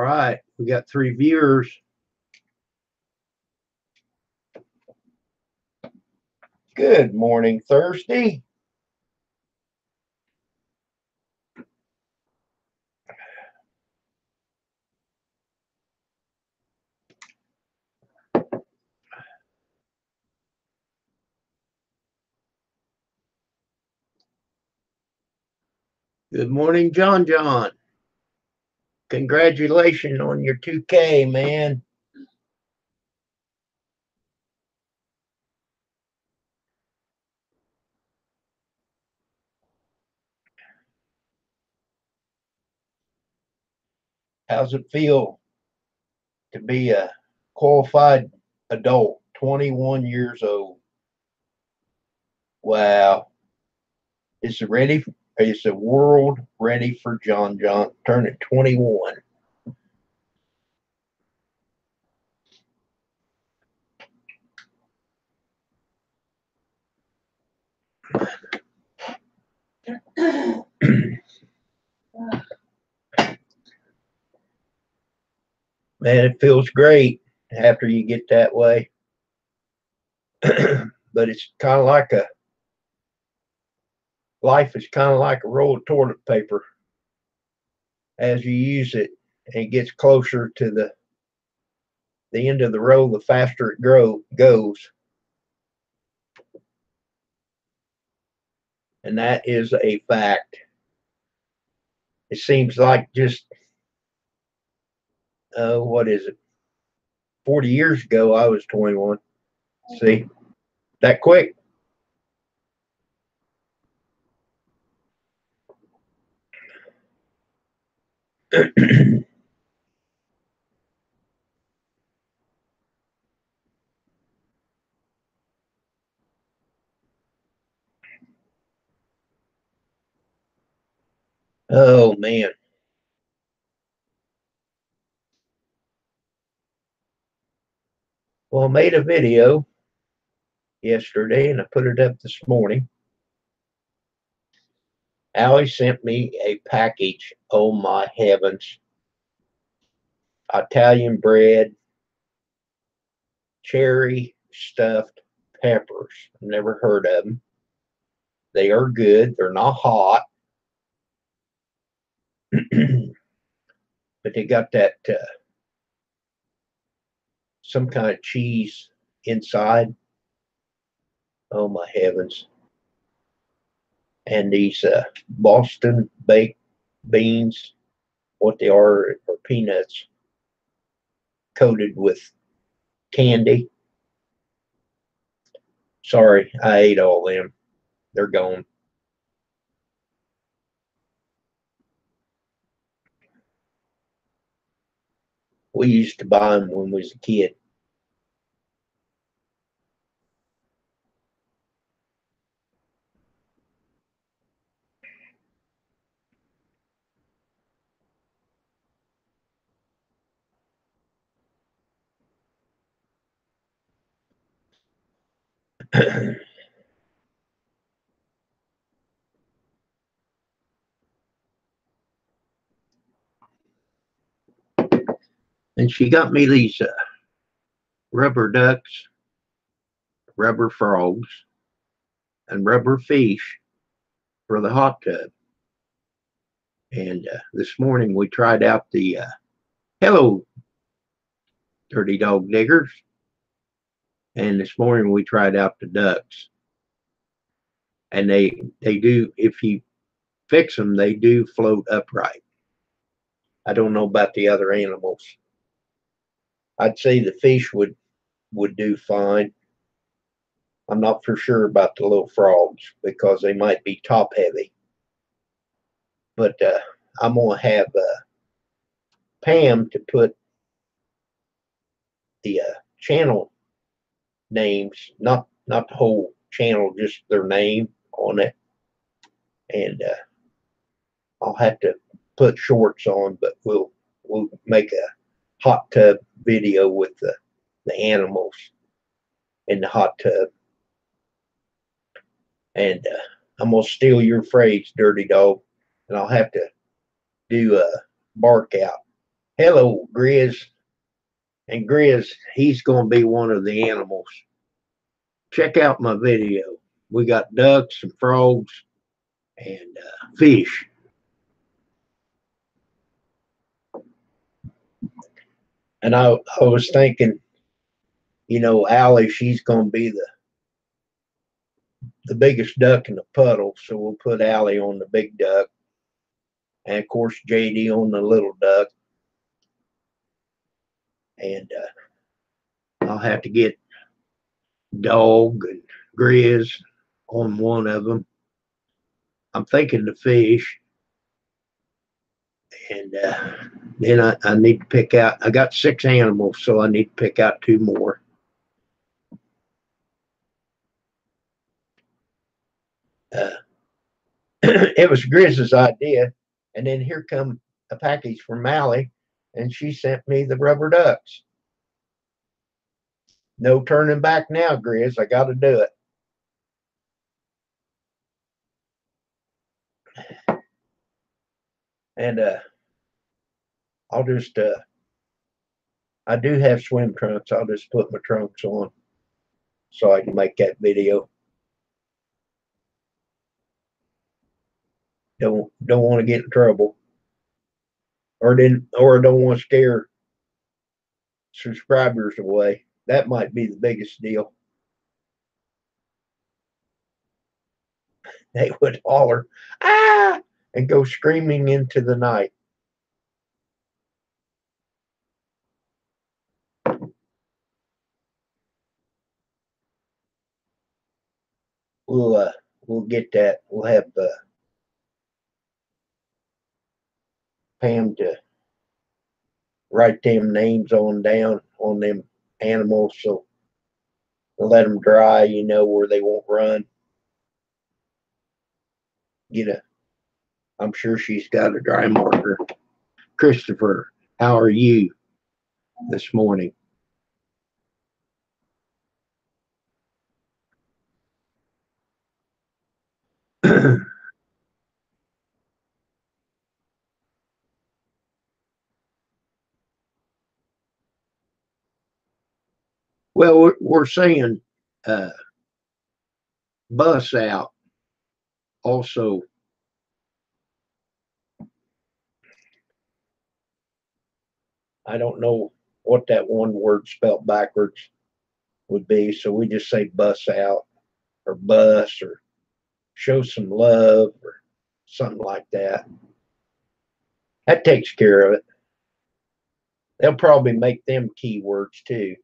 right, we got 3 viewers. Good morning, Thursday. Good morning, John. Congratulations on your 2K, man. How's it feel to be a qualified adult, 21 years old? Wow. Is the world ready for John turning 21? Man, it feels great after you get that way. But it's kind of like life is kind of like a roll of toilet paper. As you use it, and it gets closer to the end of the roll, the faster it goes. And that is a fact. It seems like just, what is it? 40 years ago, I was 21. See, that quick. Oh, man. Well, I made a video yesterday and I put it up this morning. Allie sent me a package. Oh, my heavens. Italian bread, cherry stuffed peppers. I've never heard of them. They are good. They're not hot. But they got that some kind of cheese inside. Oh, my heavens. And these Boston baked beans, what they are peanuts coated with candy. Sorry, I ate all them. They're gone. We used to buy them when we was a kid. And she got me these rubber ducks, rubber frogs, and rubber fish for the hot tub. And this morning we tried out the hello, dirty dog diggers. And this morning we tried out the ducks. And they do, if you fix them, they do float upright. I don't know about the other animals. I'd say the fish would do fine. I'm not for sure about the little frogs because they might be top heavy. But I'm gonna have Pam to put the channel names, not the whole channel, just their name on it, and I'll have to put shorts on, but we'll make a hot tub video with the animals in the hot tub. And I'm gonna steal your phrase, dirty dog, and I'll have to do a bark out Hello, Grizz. And Grizz, he's going to be one of the animals. Check out my video. We got ducks and frogs and fish. And I was thinking, Allie, she's going to be the biggest duck in the puddle. So we'll put Allie on the big duck. And of course, JD on the little duck. And I'll have to get Dog and Grizz on one of them. I'm thinking the fish. And then I need to pick out, I got 6 animals, so I need to pick out 2 more. Uh, it was Grizz's idea. And then here come a package from Allie, and she sent me the rubber ducks. No turning back now, Grizz. I got to do it. And I'll just, I do have swim trunks. I'll just put my trunks on so I can make that video. Don't want to get in trouble, or don't want to scare subscribers away. That might be the biggest deal. They would holler, ah, and go screaming into the night. We'll get that. We'll have Pam to write them names on down on them animals, so we'll let them dry, where they won't run. I'm sure she's got a dry marker. Christopher, how are you this morning? Well, we're saying uh, bus out. Also, I don't know what that one word spelled backwards would be, so we just say bus out or bus or show some love or something like that. That takes care of it. They'll probably make them keywords too.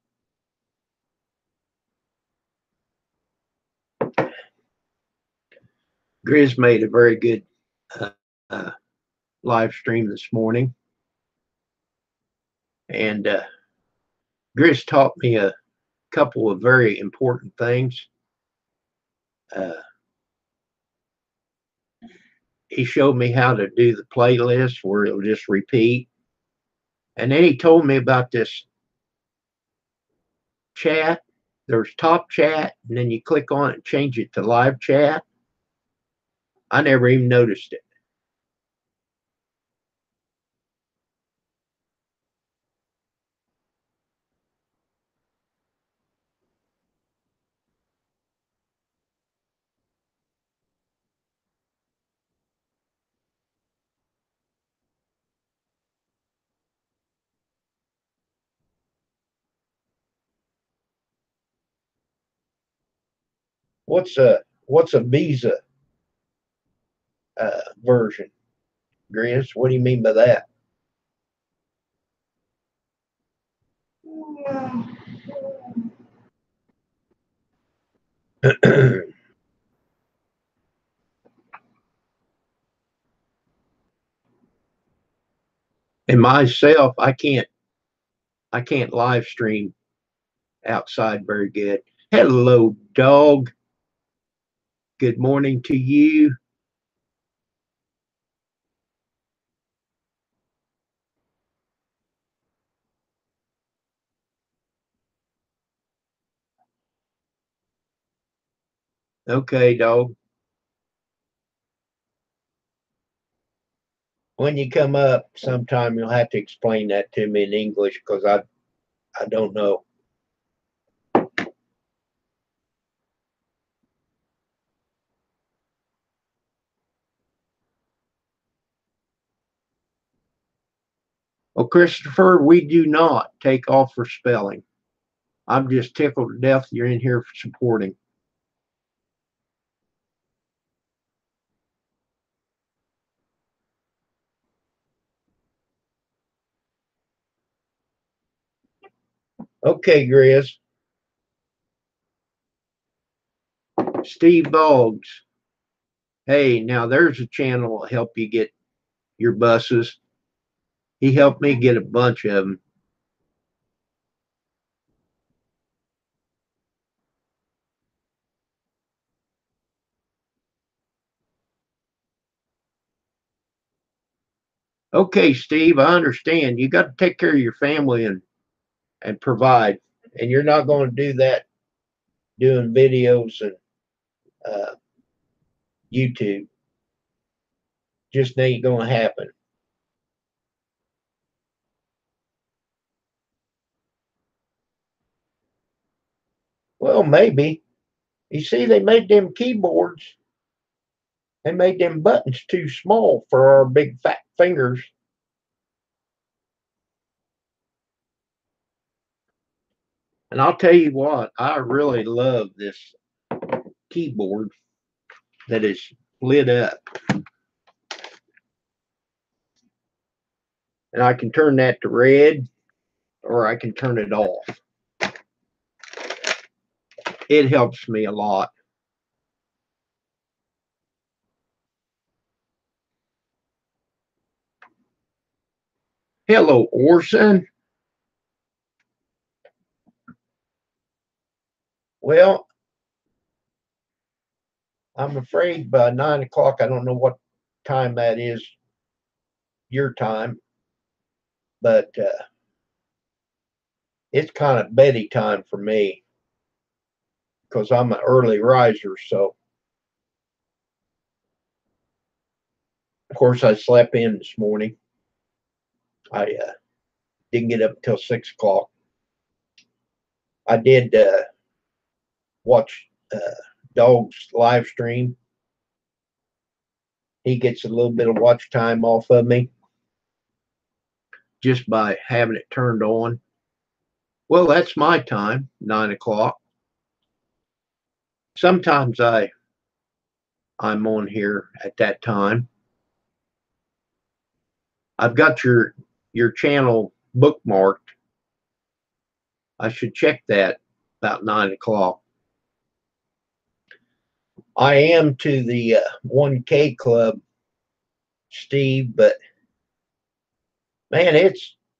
Grizz made a very good uh, uh, live stream this morning, and Grizz taught me a couple of very important things. Uh, he showed me how to do the playlist where it'll just repeat, and then he told me about this chat. There's top chat, and then you click on it and change it to live chat. I never even noticed it. What's a visa version, Grizz? What do you mean by that? And myself, I can't live stream outside very good. Hello, dog. Good morning to you. Okay, dog. when you come up sometime, you'll have to explain that to me in English, because I don't know. Well, Christopher, we do not take off for spelling. I'm just tickled to death you're in here for supporting. Okay, Grizz. Steve Boggs. Hey, now there's a channel to help you get your buses. He helped me get a bunch of them. Okay, Steve, I understand. You got to take care of your family and provide. And you're not going to do that doing videos and uh, YouTube. Just ain't going to happen. Well, maybe. You see, they made them keyboards. They made them buttons too small for our big fat fingers. And I'll tell you what, I really love this keyboard that is lit up. And I can turn that to red, or I can turn it off. It helps me a lot. Hello, Orson. Well, I'm afraid by 9 o'clock, I don't know what time that is, your time, but it's kind of bedty time for me because I'm an early riser. So, of course, I slept in this morning. I didn't get up until 6 o'clock. I did watch Dog's live stream. He gets a little bit of watch time off of me just by having it turned on. Well, that's my time, 9 o'clock. Sometimes I'm on here at that time. I've got your channel bookmarked. I should check that about 9 o'clock. I am to the 1K club, Steve, but man,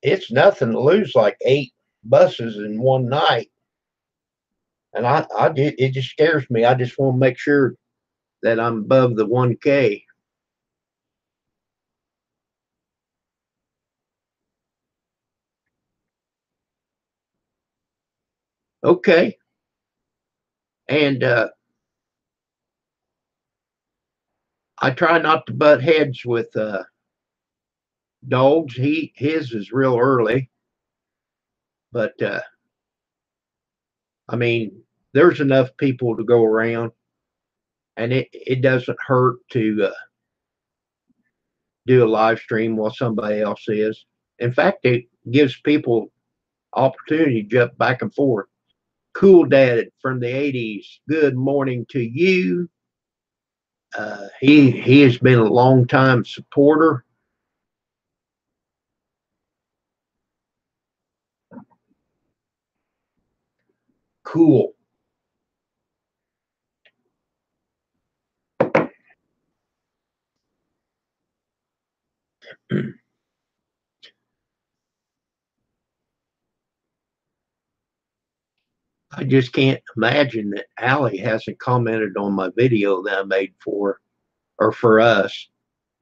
it's nothing to lose like 8 buses in one night. And it just scares me. I just want to make sure that I'm above the 1K. Okay. And I try not to butt heads with Dogs. His is real early, but I mean, there's enough people to go around, and it doesn't hurt to do a live stream while somebody else is. In fact, it gives people opportunity to jump back and forth. Cool Dad from the '80s. Good morning to you. He has been a long time supporter. Cool. I just can't imagine that Allie hasn't commented on my video that I made for or for us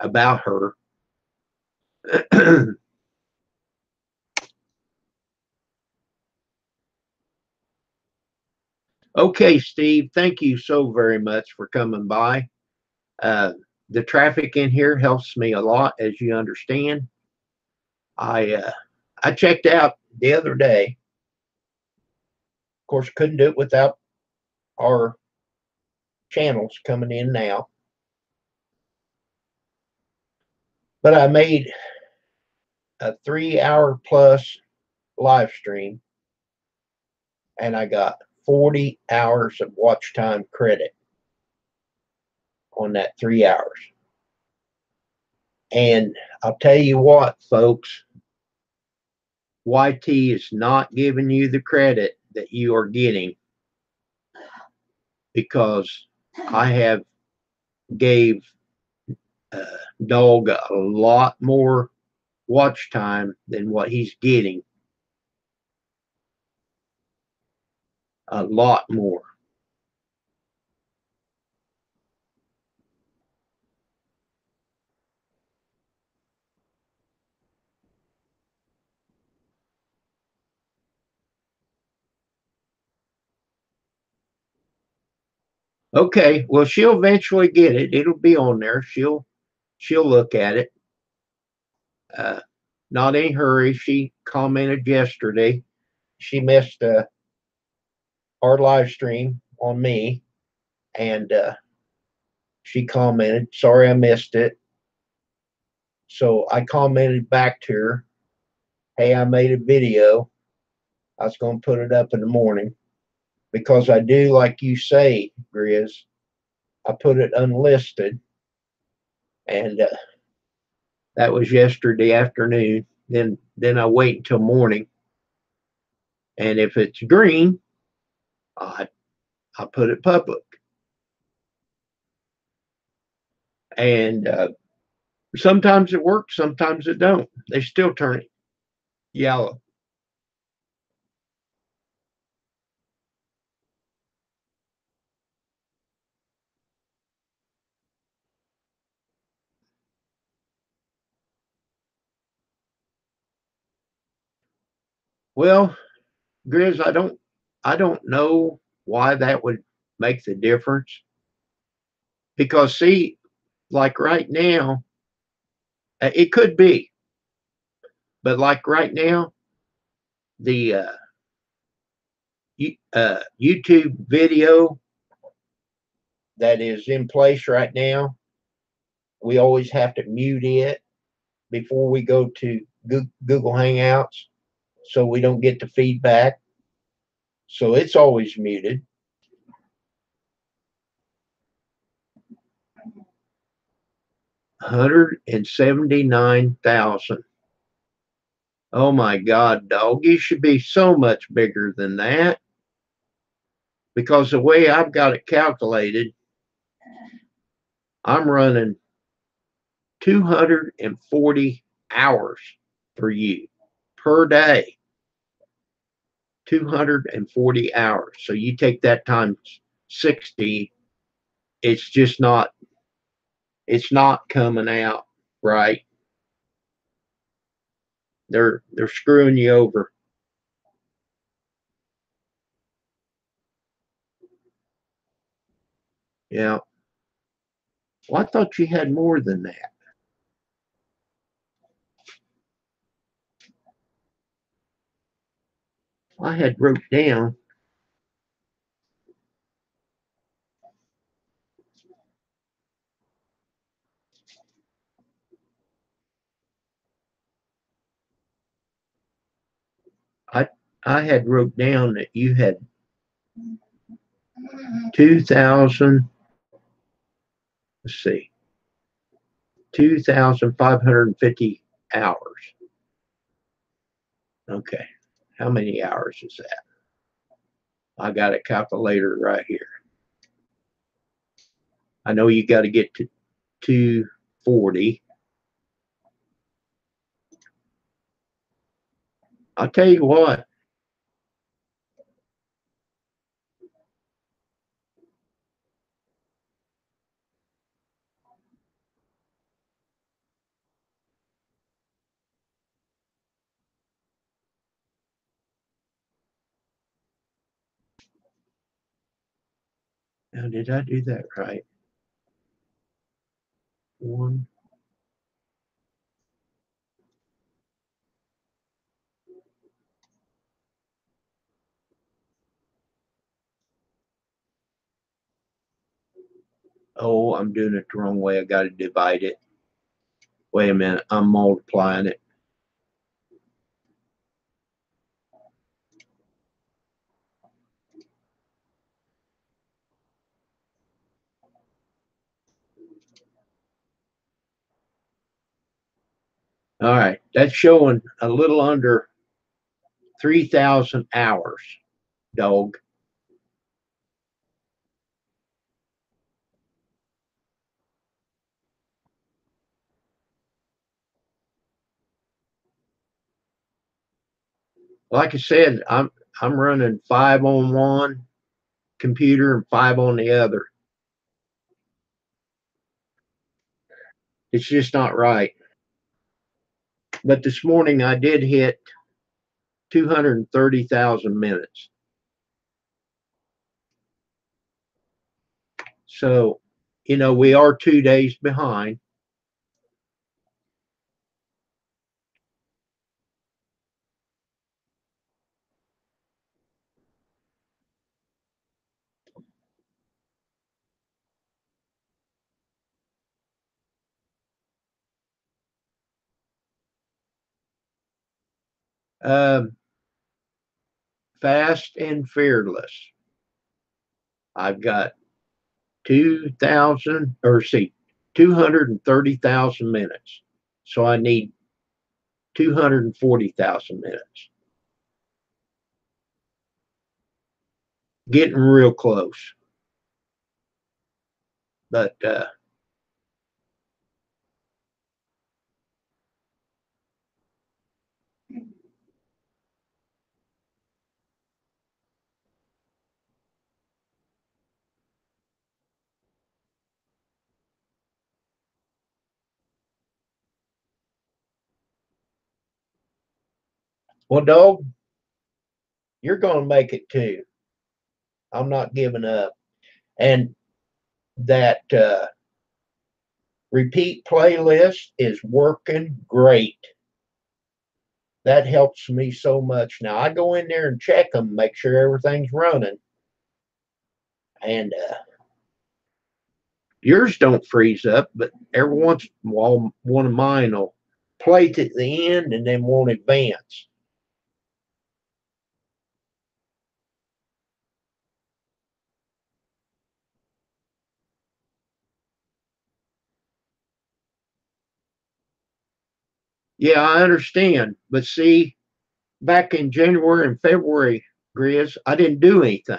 about her. Okay, Steve, thank you so very much for coming by. Uh, the traffic in here helps me a lot, as you understand. I checked out the other day. Of course, couldn't do it without our channels coming in now. But I made a 3 hour plus live stream, and I got 40 hours of watch time credit on that 3 hours. And I'll tell you what, folks, YT is not giving you the credit that you are getting, because I have gave Dog a lot more watch time than what he's getting. A lot more. Okay, well, she'll eventually get it. It'll be on there. She'll look at it. Uh, Not in a hurry. She commented yesterday. She missed our live stream on me, and she commented, "Sorry, I missed it." So I commented back to her, "Hey, I made a video. I was going to put it up in the morning, because I do, like you say, Grizz. I put it unlisted, and that was yesterday afternoon. Then I wait until morning, and if it's green, I put it public. And sometimes it works, sometimes it don't. They still turn it yellow. Well, Grizz, I don't know why that would make the difference, because see, like right now, it could be, but like right now, the YouTube video that is in place right now, we always have to mute it before we go to Google Hangouts, so we don't get the feedback. So it's always muted. $179,000. Oh my God, dog! You should be so much bigger than that, because the way I've got it calculated, I'm running 240 hours for you per day. 240 hours. So you take that times 60, it's just not, it's not coming out right. They're screwing you over. Yeah. Well, I thought you had more than that. I had wrote down. I I had wrote down that you had 2,000. Let's see, 2,550 hours. Okay. How many hours is that? I got a calculator right here. I know you got to get to 240. I'll tell you what. Now, did I do that right? One. Oh, I'm doing it the wrong way. I got to divide it. Wait a minute. I'm multiplying it. All right. That's showing a little under 3,000 hours, dog. Like I said, I'm running 5 on one computer and 5 on the other. It's just not right. But this morning I did hit 230,000 minutes. So, we are 2 days behind. Um, Fast and fearless. I've got 2,000 or see 230,000 minutes. So I need 240,000 minutes. Getting real close. But well, dog, you're going to make it too. I'm not giving up. And that repeat playlist is working great. That helps me so much. Now I go in there and check them, make sure everything's running. And yours don't freeze up, but every once in a while, one of mine will play to the end and then won't advance. Yeah, I understand. But see, back in January and February, Grizz, I didn't do anything.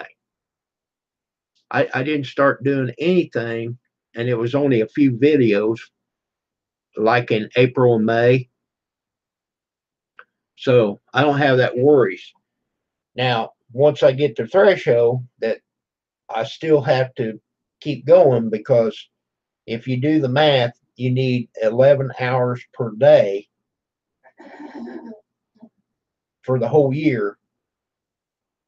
I didn't start doing anything, and it was only a few videos, like in April and May. So I don't have that worries. Now, once I get the threshold, that I still have to keep going because if you do the math, you need 11 hours per day for the whole year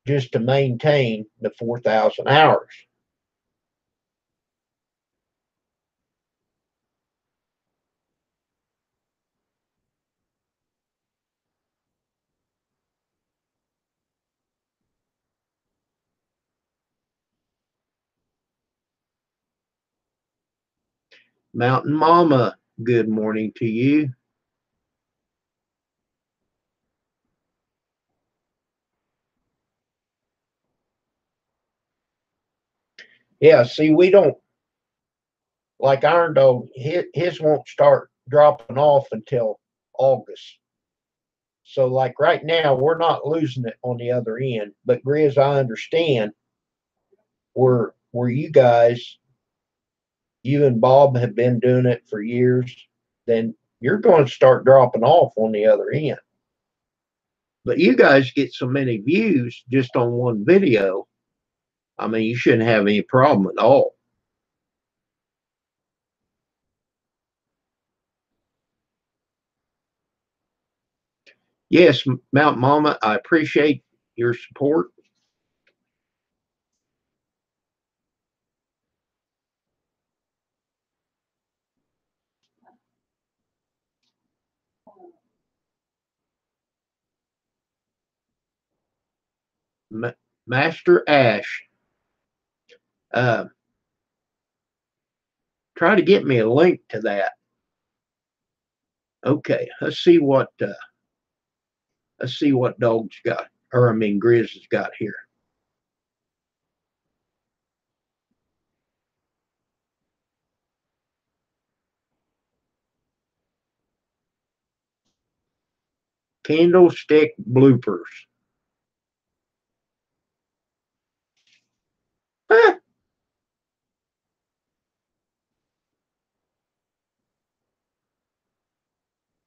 just to maintain the 4,000 hours. Mountain Mama, good morning to you. Yeah, see, we don't like Iron Dog, his won't start dropping off until August. So, like right now, we're not losing it on the other end. But Grizz, I understand where you guys, you and Bob have been doing it for years, then you're going to start dropping off on the other end. But you guys get so many views just on one video. I mean, you shouldn't have any problem at all. Yes, Mount Mama, I appreciate your support. Master Ash. Uh, Try to get me a link to that. Okay, let's see what Dog's got, or I mean Grizz has got here. Candlestick bloopers. Ah,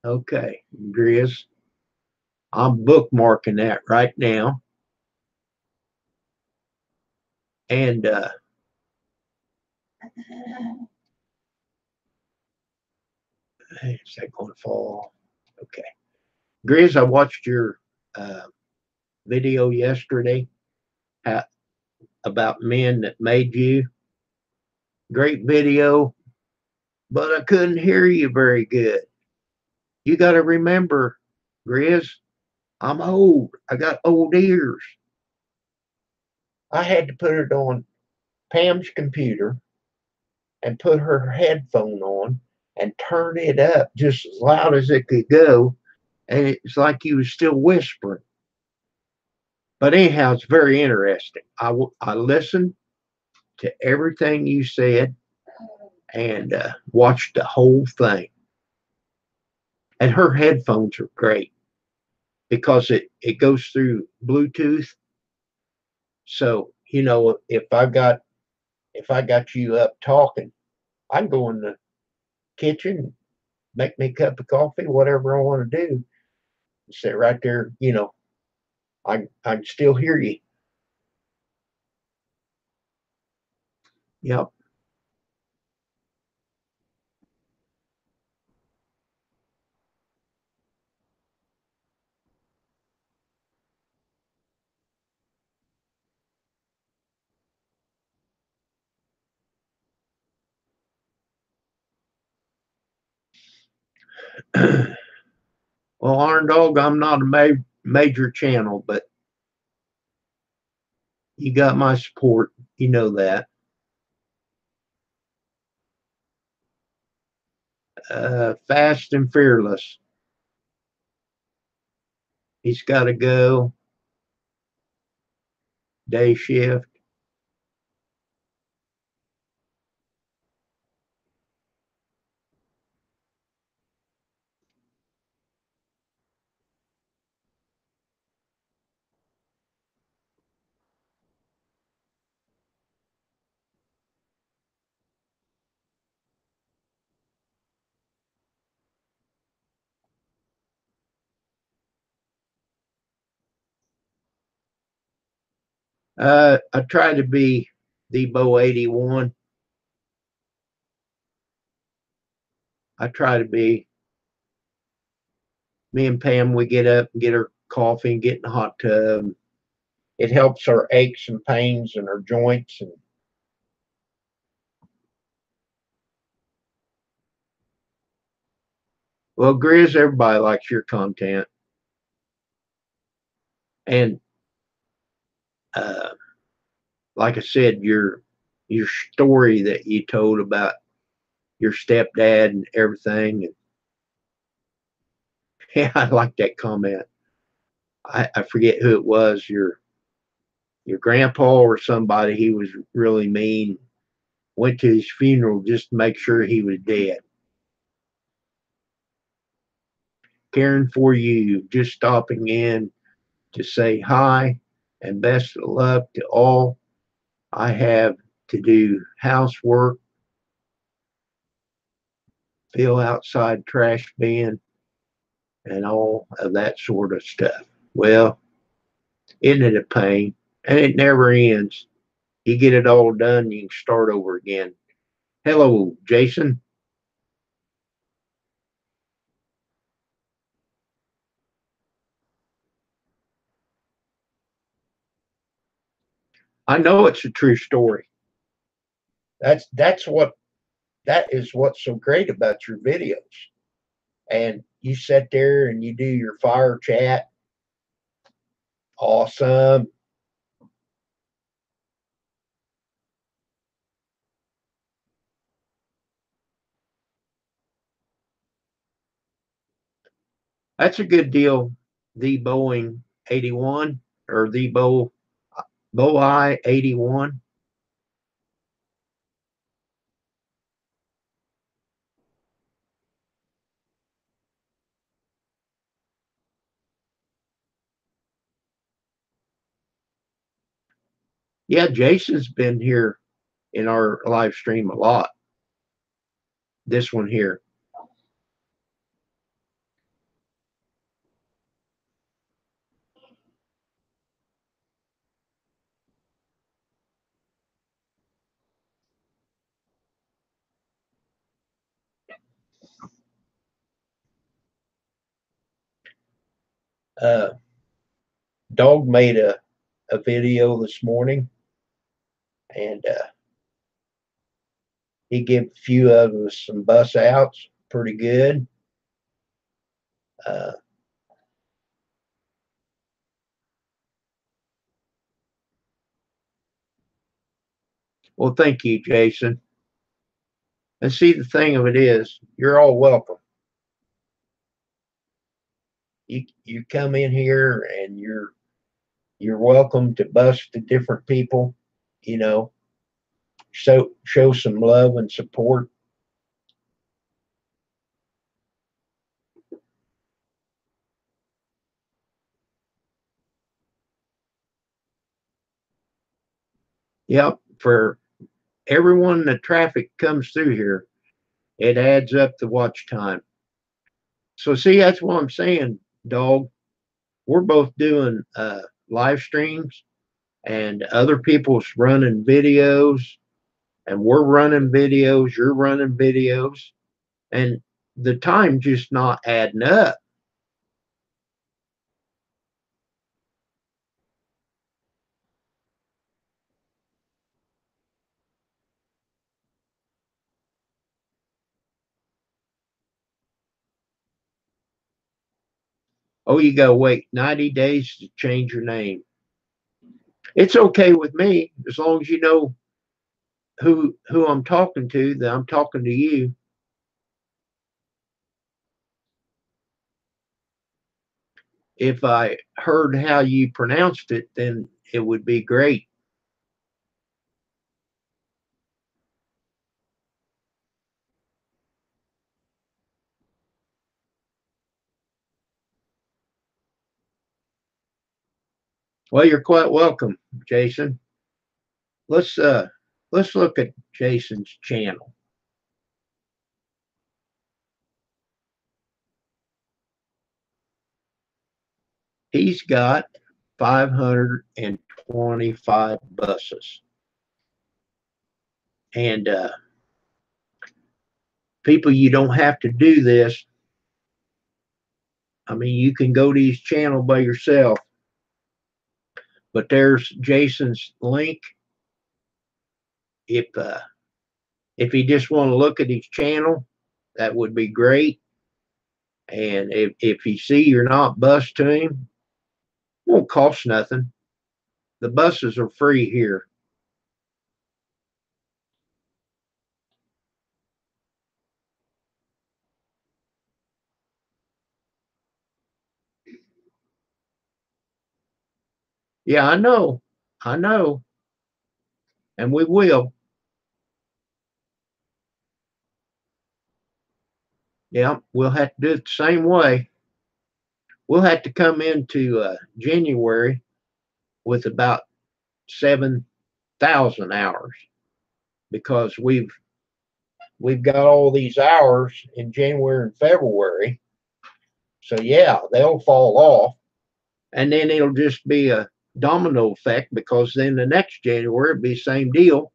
okay, Grizz. I'm bookmarking that right now. And is that going to fall? Okay. Grizz, I watched your uh, video yesterday about men that made you. Great video, but I couldn't hear you very good. You got to remember, Grizz, I'm old. I got old ears. I had to put it on Pam's computer and put her headphone on and turn it up just as loud as it could go. And it's like you was still whispering. But anyhow, it's very interesting. I listened to everything you said and watched the whole thing. And her headphones are great because it goes through Bluetooth. So if I got you up talking, I can go in the kitchen, make me a cup of coffee, whatever I want to do, sit right there. I can still hear you. Yep. Well, Iron Dog, I'm not a major channel, but you got my support. You know that. Fast and fearless. He's got to go. Day shift. I try to be Debo 81. I try to be. Me and Pam, we get up and get her coffee and get in the hot tub. It helps our aches and pains and our joints. And well, Grizz, everybody likes your content. And uh, like I said, your story that you told about your stepdad and everything. And yeah, I like that comment. I forget who it was, your grandpa or somebody. He was really mean. Went to his funeral just to make sure he was dead. Caring for you, just stopping in to say hi and best of luck to all. I have to do housework, fill outside trash bin, and all of that sort of stuff. Well, isn't it a pain? And it never ends. You get it all done, you can start over again. Hello, Jason. I know it's a true story. That's what that is what's so great about your videos. And you sit there and you do your fire chat. Awesome. That's a good deal. The Boeing 81 or the Boeing 81. Yeah, Jason's been here in our live stream a lot. This one here. Uh, Dog made a video this morning, and he gave a few of us some bus outs. Pretty good. Uh, well, thank you, Jason. And see, the thing of it is, you're all welcome. You come in here and you're welcome to bus to different people. You know, show some love and support. Yep, for everyone the traffic comes through here, it adds up the watch time. So see, that's what I'm saying, dog. We're both doing live streams, and other people's running videos, and we're running videos. You're running videos, and the time just not adding up. Oh, you gotta wait 90 days to change your name. It's okay with me as long as you know who I'm talking to, that I'm talking to you. If I heard how you pronounced it, then it would be great. Well, you're quite welcome, Jason. Let's uh let's look at Jason's channel. He's got 525 buses. And people, you don't have to do this. I mean, you can go to his channel by yourself, but there's Jason's link. If if you just want to look at his channel, that would be great. And if you see you're not bus to him, it won't cost nothing. The buses are free here. Yeah, I know. I know. And we will. Yeah, we'll have to do it the same way. We'll have to come into January with about 7,000 hours because we've got all these hours in January and February. So yeah, they'll fall off, and then it'll just be a domino effect because then the next January it'll be the same deal.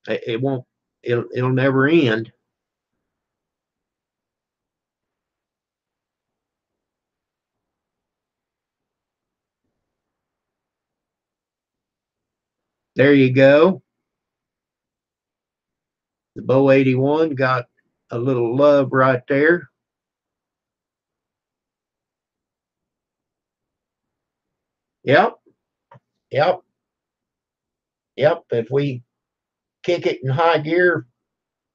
It won't. It'll never end. There you go. The Bow 81 got a little love right there. Yep, yep, yep. If we kick it in high gear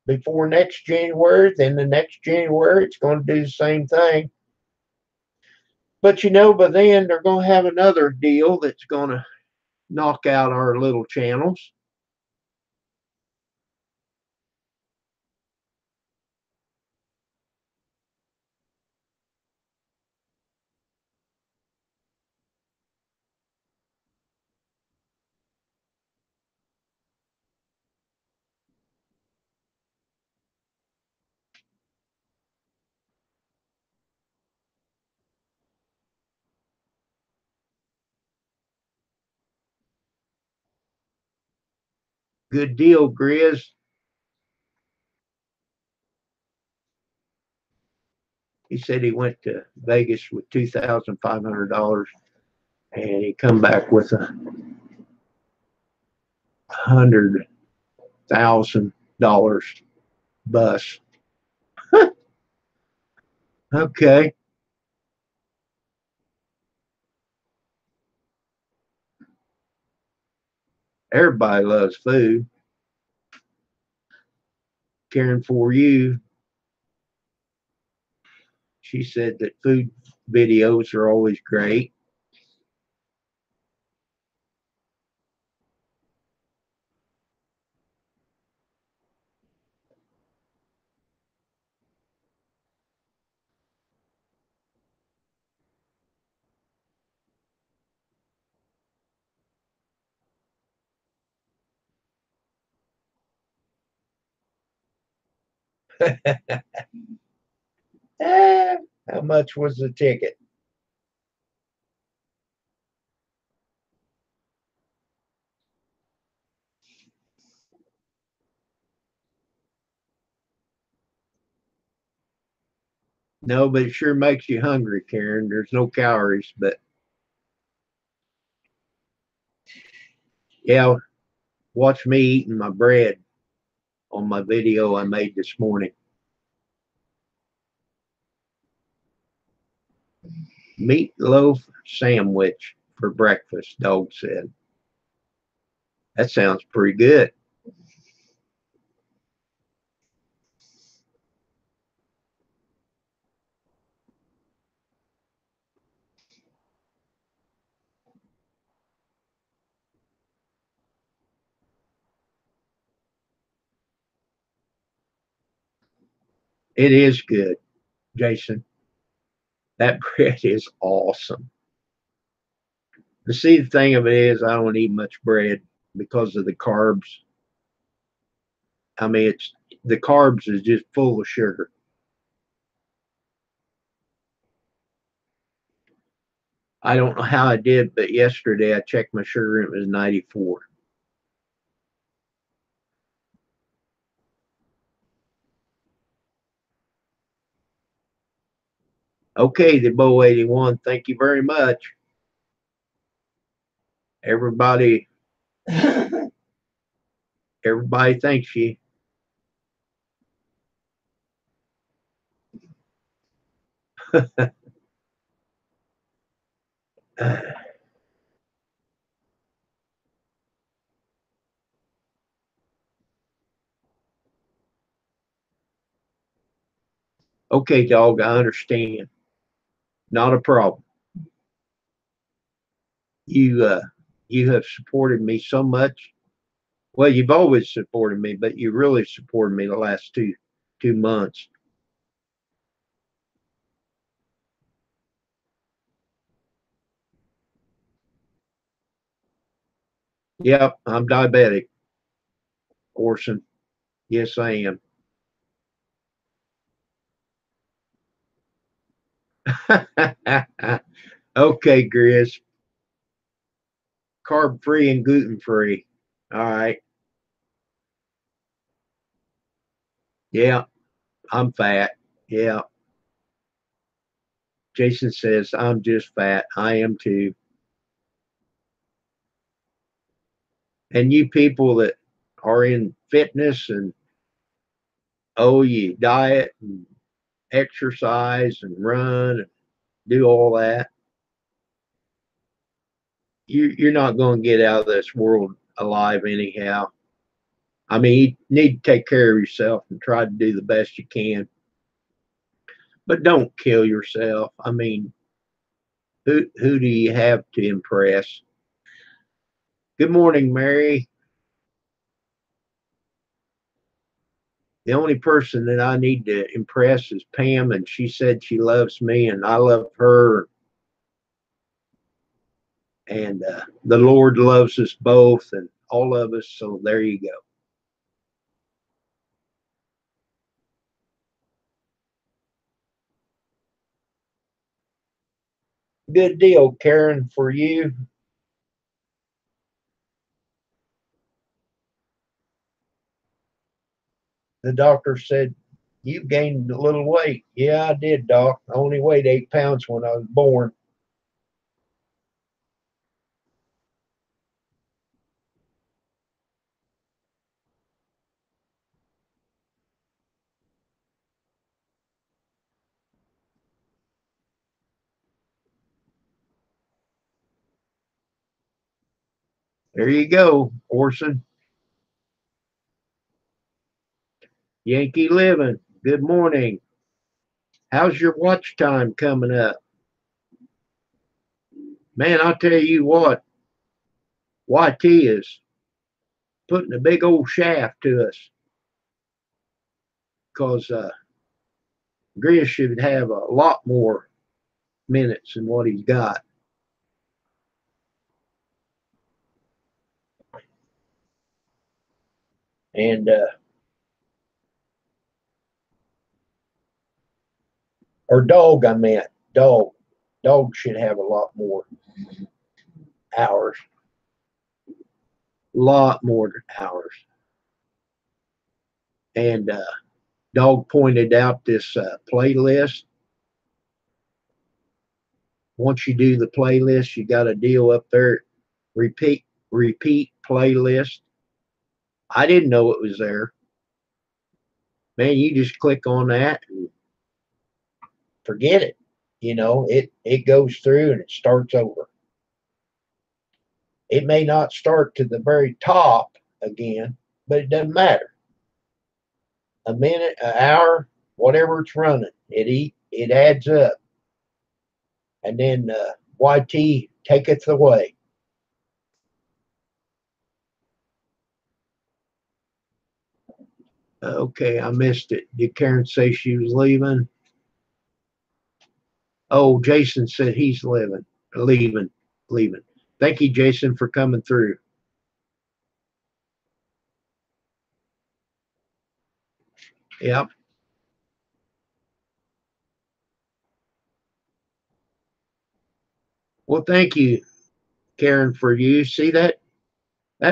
before next January, then the next January it's going to do the same thing. But you know, by then they're going to have another deal that's going to knock out our little channels. Good deal, Grizz. He said he went to Vegas with $2,500 and he come back with $100,000 bus. Okay. Everybody loves food. Caring for you. She said that food videos are always great. How much was the ticket? No, but it sure makes you hungry, Karen. There's no calories, but yeah, watch me eating my bread on my video I made this morning. Meatloaf sandwich for breakfast, Dog said. That sounds pretty good. It is good, Jason. That bread is awesome. The see, the thing of it is, I don't eat much bread because of the carbs. I mean, it's the carbs is just full of sugar. I don't know how I did, but yesterday I checked my sugar and it was 94. Okay, the Bow 81, thank you very much. Everybody, everybody thanks you. Okay, dog, I understand. Not a problem. You you have supported me so much. Well, you've always supported me, but you really supported me the last two months. Yep, I'm diabetic, Orson. Yes, I am. Okay, Grizz. Carb free and gluten free. All right. Yeah, I'm fat. Yeah. Jason says I'm just fat. I am too. And you people that are in fitness and oh, you diet and exercise and run and do all that, you're not going to get out of this world alive anyhow. I mean, you need to take care of yourself and try to do the best you can, but don't kill yourself. I mean, Who do you have to impress? Good morning, Mary. The only person that I need to impress is Pam, and she said she loves me, and I love her, and the Lord loves us both, and all of us. So there you go. Good deal, Karen, for you. The doctor said you gained a little weight. Yeah, I did, doc. I only weighed 8 pounds when I was born. There you go, Orson. Yankee living. Good morning. How's your watch time coming up? Man, I'll tell you what, YT is putting a big old shaft to us because Grizz should have a lot more minutes than what he's got. And, or dog, I meant. Dog. Dog should have a lot more hours. Lot more hours. And Dog pointed out this playlist. Once you do the playlist, you got a deal up there. Repeat playlist. I didn't know it was there. Man, you just click on that and forget it. It goes through and it starts over. It may not start to the very top again, but it doesn't matter. A minute, an hour, whatever it's running, it adds up. And then YT taketh away. Okay, I missed it. Did Karen say she was leaving? Oh, Jason said he's leaving. Thank you, Jason, for coming through. Yep. Well, thank you, Karen, for you. See that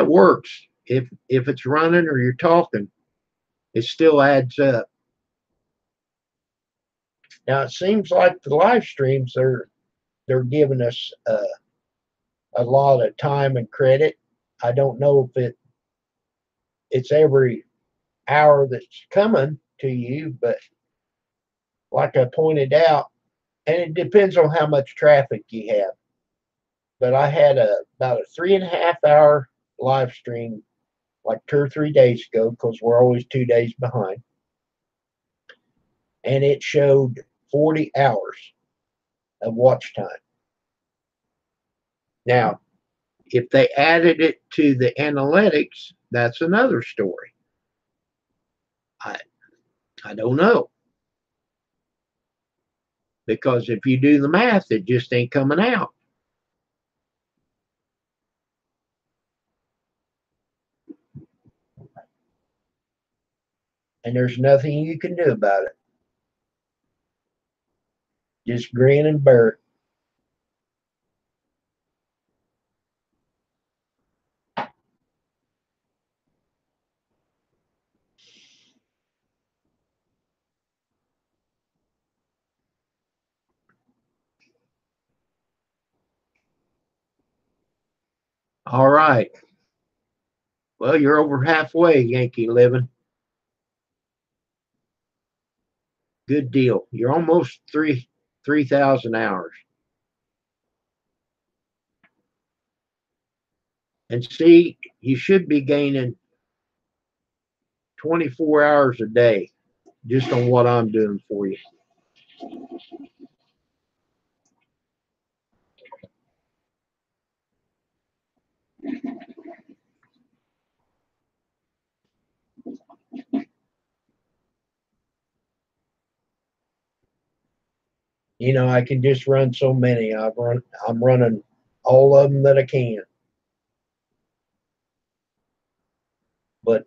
works. If it's running or you're talking, it still adds up. Now it seems like the live streams they're giving us a lot of time and credit. I don't know if it's every hour that's coming to you, but like I pointed out, and it depends on how much traffic you have. But I had about a 3.5 hour live stream like 2 or 3 days ago because we're always 2 days behind, and it showed 40 hours of watch time. Now, if they added it to the analytics, that's another story. I I don't know because if you do the math, it just ain't coming out. And there's nothing you can do about it. Just grin and bear it. All right. Well, you're over halfway, Yankee living. Good deal. You're almost 3,000 hours. And see, you should be gaining 24 hours a day just on what I'm doing for you. You know, I can just run so many. I'm running all of them that I can. But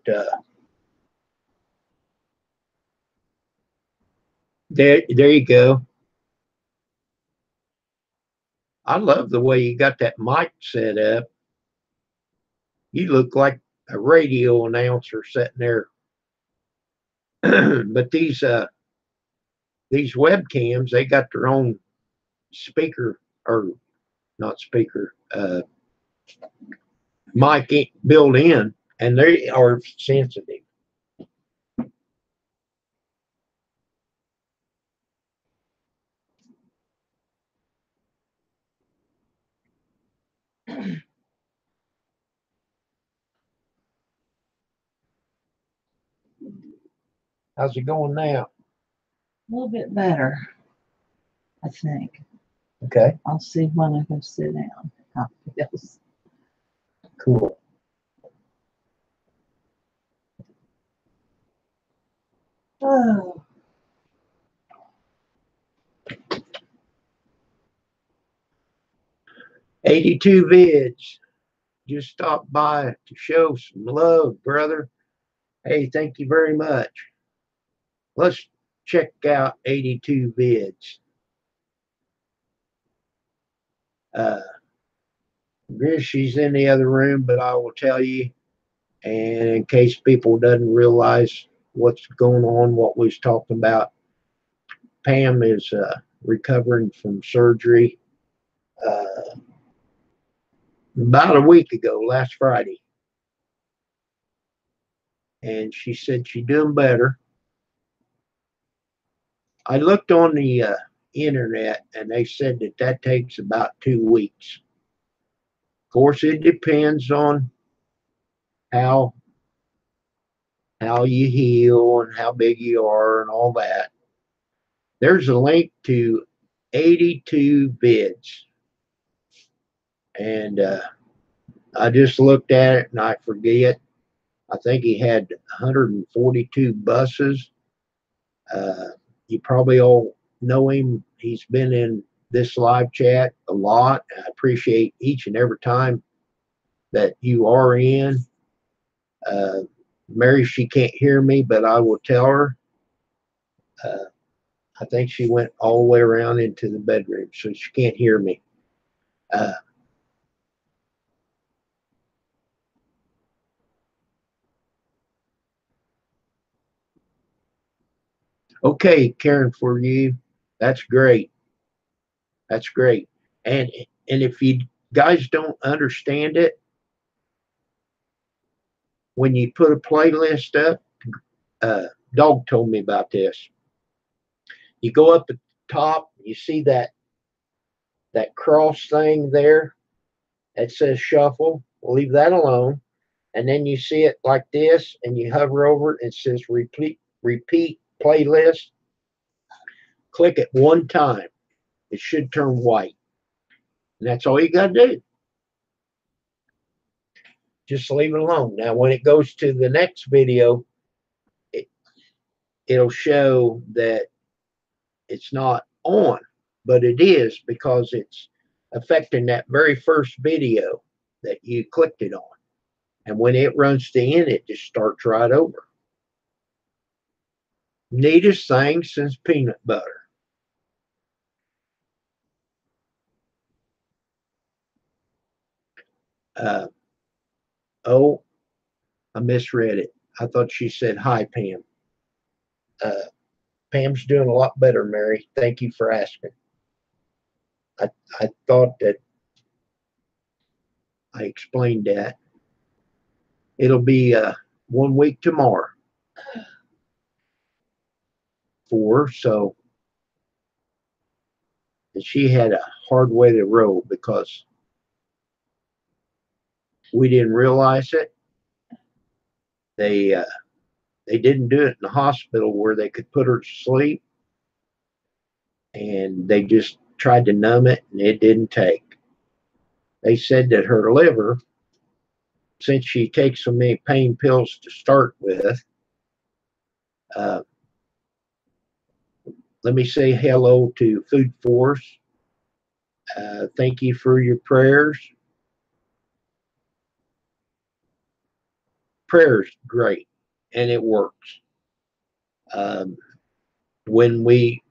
there you go. I love the way you got that mic set up. You look like a radio announcer sitting there. But these webcams, they got their own speaker, or not speaker, mic built in, and they are sensitive. How's it going now? A little bit better, I think. Okay, I'll see when I go sit down how it feels. cool. Oh, 82 vids. Just stopped by to show some love, brother. Hey, thank you very much. Let's check out 82 vids. She's in the other room, but I will tell you, and in case people doesn't realize what's going on, what we was talking about, Pam is recovering from surgery about a week ago, last Friday. And she said she's doing better. I looked on the internet, and they said that takes about 2 weeks. Of course, it depends on how you heal and how big you are and all that. There's a link to 82 vids. And I just looked at it and I forget. I think he had 142 buses. You probably all know him. He's been in this live chat a lot. I appreciate each and every time that you are in. Mary, she can't hear me, but I will tell her. I think she went all the way around into the bedroom, so she can't hear me. Okay, Karen, for you, that's great. That's great. And if you guys don't understand it, when you put a playlist up, Dog told me about this. You go up at the top, you see that cross thing there. It says shuffle. Leave that alone. And then you see it like this, and you hover over it. It says repeat playlist. Click it one time. It should turn white. And that's all you got to do. Just leave it alone. Now, when it goes to the next video, it'll show that it's not on, but it is because it's affecting that very first video that you clicked it on. And when it runs to end, it just starts right over. Neatest thing since peanut butter. Oh, I misread it. I thought she said hi, Pam. Pam's doing a lot better, Mary. Thank you for asking. I thought that I explained that. It'll be 1 week tomorrow for her, so she had a hard way to roll because we didn't realize it. They didn't do it in the hospital where they could put her to sleep, and they just tried to numb it, and it didn't take. They said that her liver since she takes so many pain pills to start with, uh, let me say hello to Food Force. Thank you for your prayers. Prayers, great, and it works. Um, when we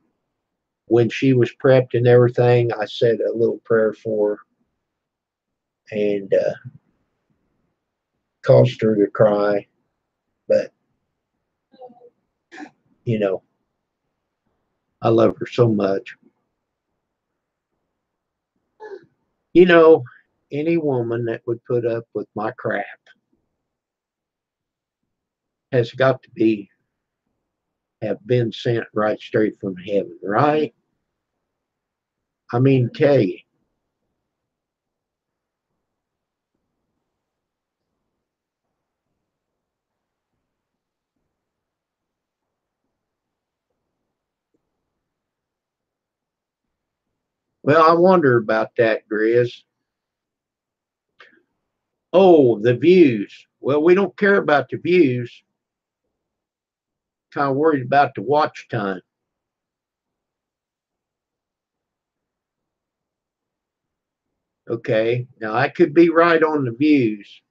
when she was prepped and everything, I said a little prayer for her and caused her to cry. But you know, I love her so much. You know, any woman that would put up with my crap has got to be have been sent right straight from heaven, right? I mean, tell you. Well, I wonder about that, Grizz. Oh, the views. Well, we don't care about the views. Kind of worried about the watch time. Okay, now I could be right on the views,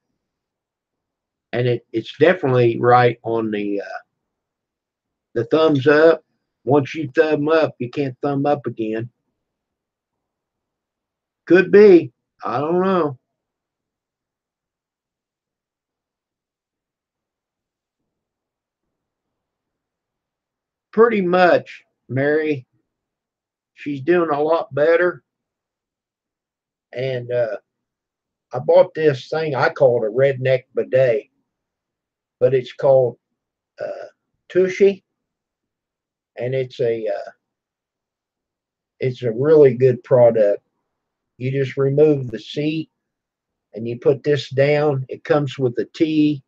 and it's definitely right on the thumbs up. Once you thumb up, you can't thumb up again. Could be. I don't know. Pretty much, Mary. She's doing a lot better, and I bought this thing. I call it a redneck bidet, but it's called Tushy, and it's a really good product. You just remove the seat and you put this down. It comes with a tee.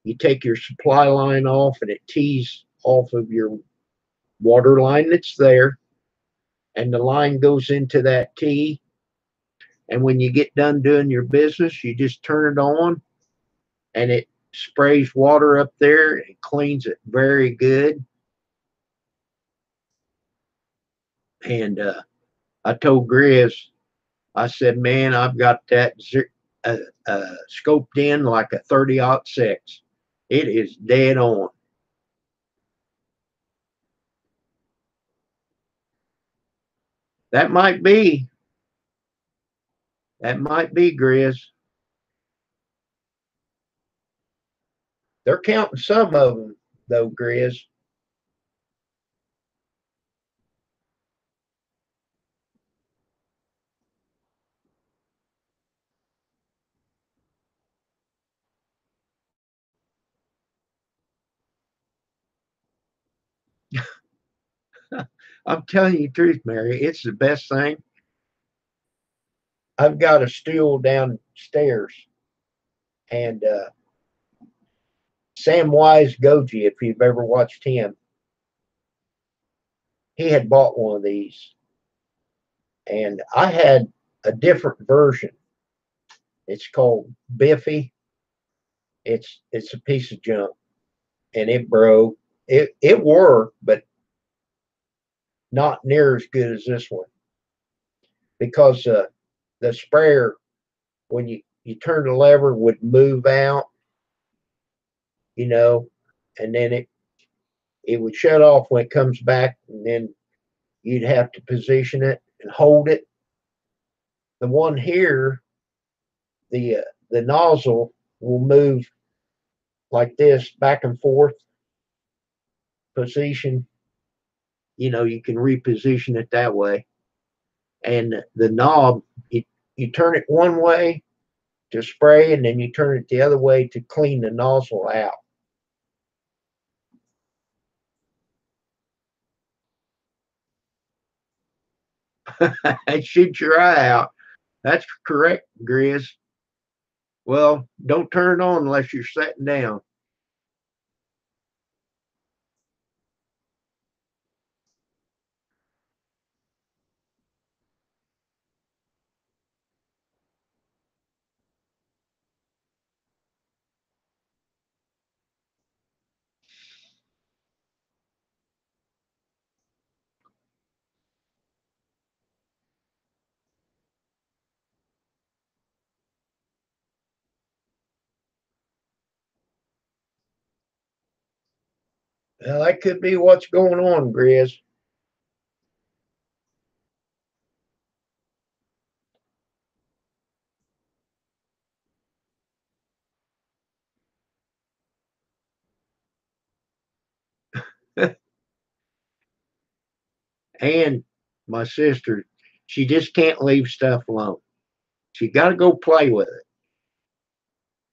You take your supply line off, and it tees off of your water line that's there, and the line goes into that tee. And when you get done doing your business, you just turn it on, and it sprays water up there. It cleans it very good. And I told Grizz, I said, man, I've got that scoped in like a 30-06. It is dead on. That might be. That might be, Grizz. They're counting some of them, though, Grizz. I'm telling you the truth, Mary. It's the best thing. I've got a stool downstairs, and Sam Wise Goji, if you've ever watched him, he had bought one of these, and I had a different version. It's called Biffy. It's a piece of junk, and it broke. It worked, but not near as good as this one because the sprayer, when you turn the lever, would move out, you know, and then it would shut off when it comes back, and then you'd have to position it and hold it. The one here, the nozzle will move like this back and forth position. You can reposition it that way. And the knob, you turn it one way to spray, and then you turn it the other way to clean the nozzle out. Shoot your eye out. That's correct, Grizz. Well, don't turn it on unless you're sitting down. Well, that could be what's going on, Grizz. And my sister, she just can't leave stuff alone. She got to go play with it.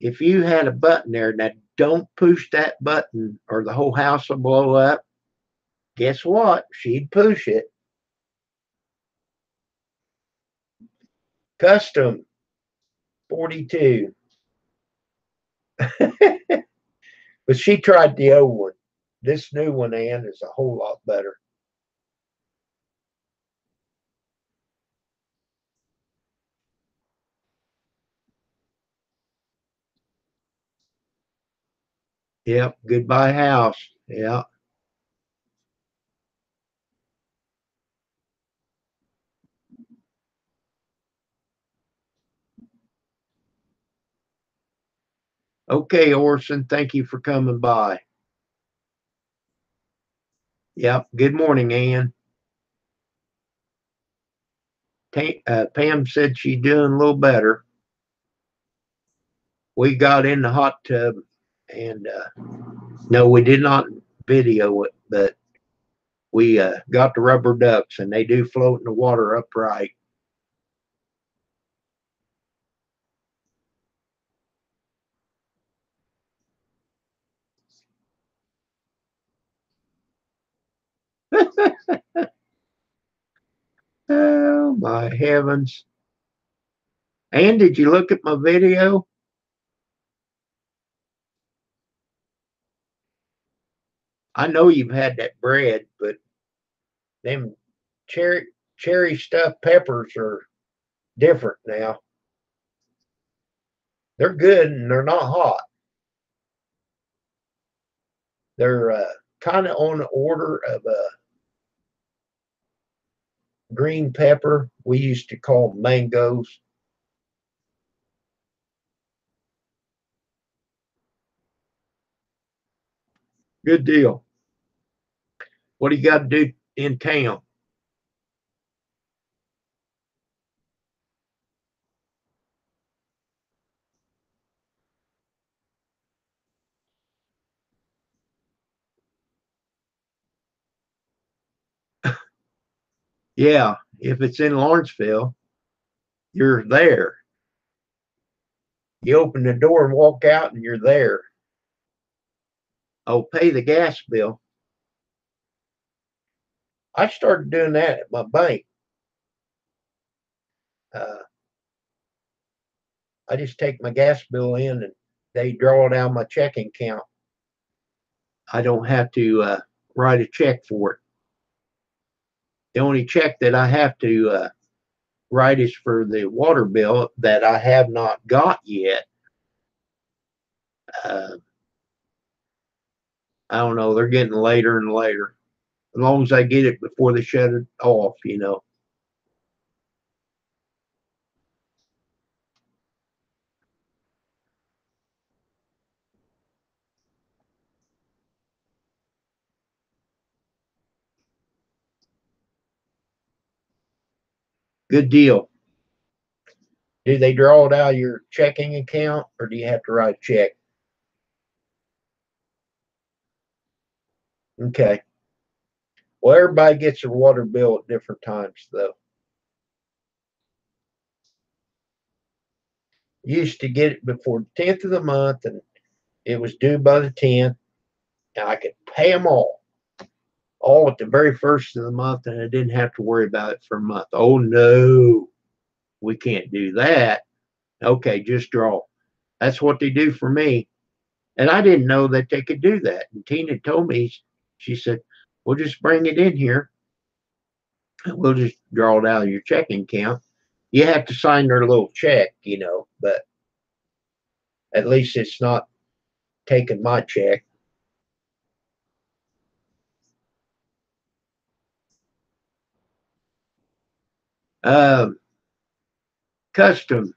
If you had a button there, now don't push that button or the whole house will blow up. Guess what? She'd push it. Custom 42. But she tried the old one. This new one, Ann, is a whole lot better. Yep. Goodbye, house. Yeah. Okay, Orson. Thank you for coming by. Yep. Good morning, Ann. Pam said she's doing a little better. We got in the hot tub and no, we did not video it, but we got the rubber ducks and they do float in the water upright. Oh my heavens. And did you look at my video? I know you've had that bread, but them cherry stuffed peppers are different now. They're good and they're not hot. They're kind of on the order of a green pepper. We used to call them mangoes. Good deal. What do you got to do in town? Yeah, if it's in Lawrenceville, you're there. You open the door and walk out, and you're there. Oh, pay the gas bill. I started doing that at my bank. Uh, I just take my gas bill in, and they draw it out of my checking account. I don't have to write a check for it. The only check that I have to write is for the water bill that I have not got yet. Uh, I don't know. They're getting later and later. As long as I get it before they shut it off, you know. Good deal. Do they draw it out of your checking account or do you have to write a check? Okay. Well, everybody gets their water bill at different times, though. Used to get it before the 10th of the month and it was due by the 10th, and I could pay them all at the very first of the month, and I didn't have to worry about it for a month. Oh, no, we can't do that. Okay, just draw. That's what they do for me. And I didn't know that they could do that. And Tina told me, she said, we'll just bring it in here. We'll just draw it out of your checking account. You have to sign their little check, you know, but at least it's not taking my check. Um, Custom,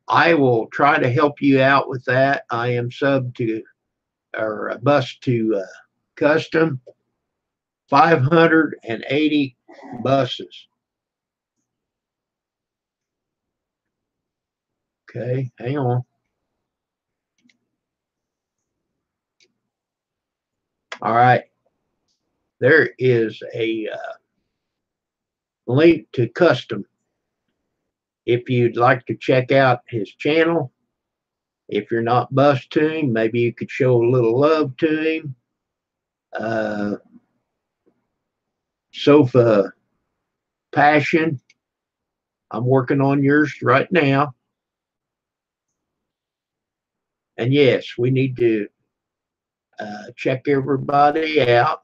I will try to help you out with that. I am sub to or bus to custom, 580 buses. Okay, hang on. All right. There is a link to custom. If you'd like to check out his channel, if you're not bus to him, maybe you could show a little love to him. Sofa Passion. I'm working on yours right now. And yes, we need to check everybody out.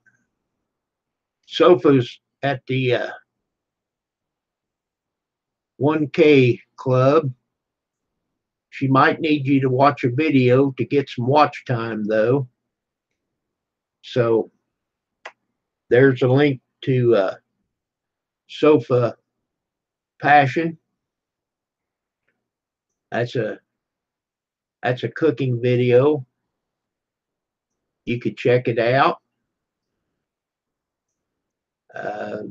Sofa's at the 1K club. She might need you to watch a video to get some watch time, though. So there's a link to Sofa Passion. That's a cooking video. You could check it out. Uh,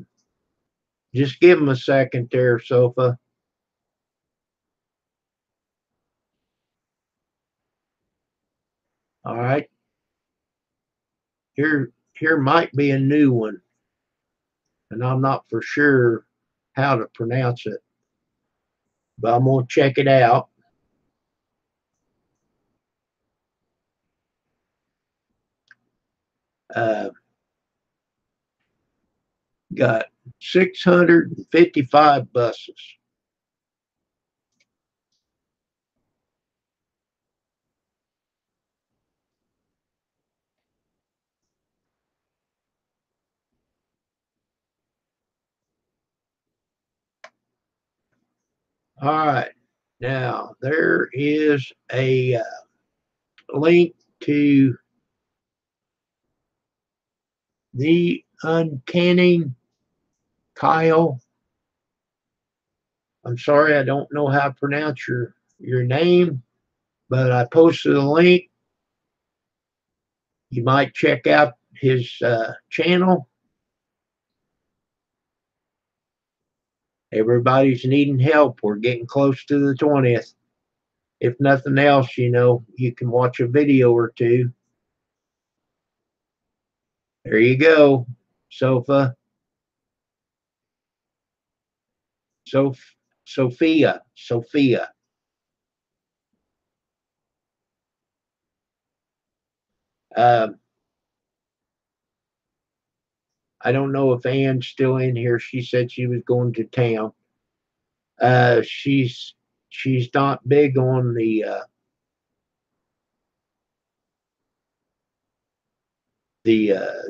just give them a second there, Sofa. All right. Here might be a new one, and I'm not for sure how to pronounce it, but I'm gonna check it out. Uh, got 655 buses. All right. Now there is a link to the uncanny Kyle. I'm sorry, I don't know how to pronounce your name, but I posted a link. You might check out his channel. Everybody's needing help. We're getting close to the 20th. If nothing else, you can watch a video or two. There you go, Sofa. Sophia. Uh, I don't know if Ann's still in here. She said she was going to town. She's not big on the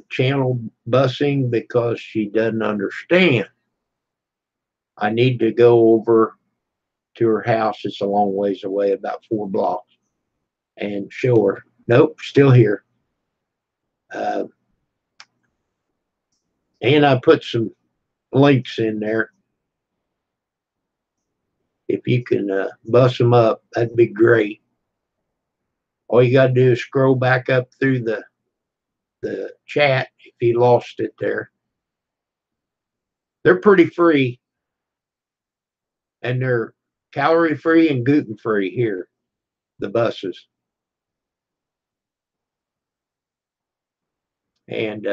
channel busing because she doesn't understand. I need to go over to her house. It's a long ways away, about 4 blocks, and show her. Nope, still here. Uh, and I put some links in there. If you can bust them up, that'd be great. All you got to do is scroll back up through the chat if you lost it there. They're pretty free, and they're calorie free and gluten free here, the buses. And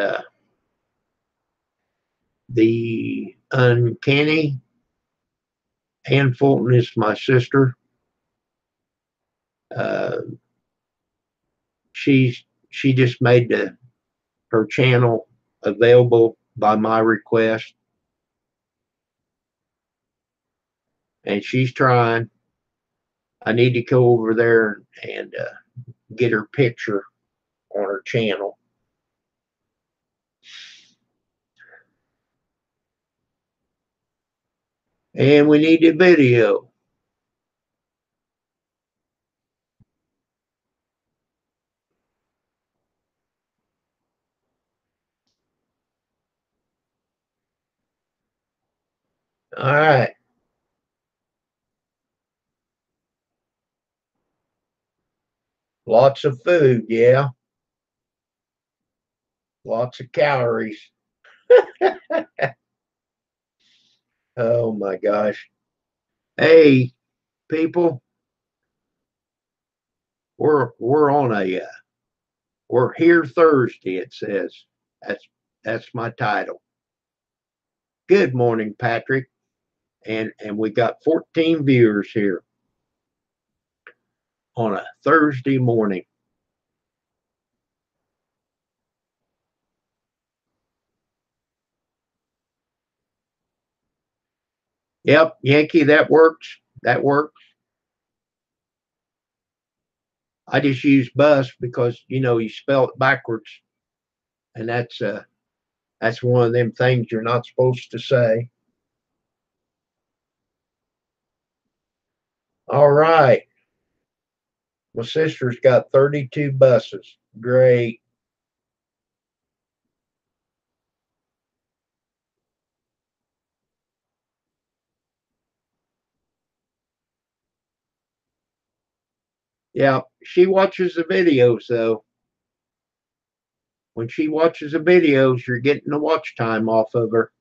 the uncanny, Ann Fulton is my sister. Uh, she just made her channel available by my request, and she's trying. I need to go over there and get her picture on her channel. And we need a video. All right. Lots of food, yeah. Lots of calories. Oh my gosh. Hey, people, we're on a we're here Thursday, it says. That's my title. Good morning, Patrick. And we got 14 viewers here on a Thursday morning. Yep, Yankee, that works. That works. I just use bus because you spell it backwards, and that's one of them things you're not supposed to say. All right. My sister's got 32 buses. Great. Yeah, she watches the videos though. When she watches the videos, you're getting the watch time off of her.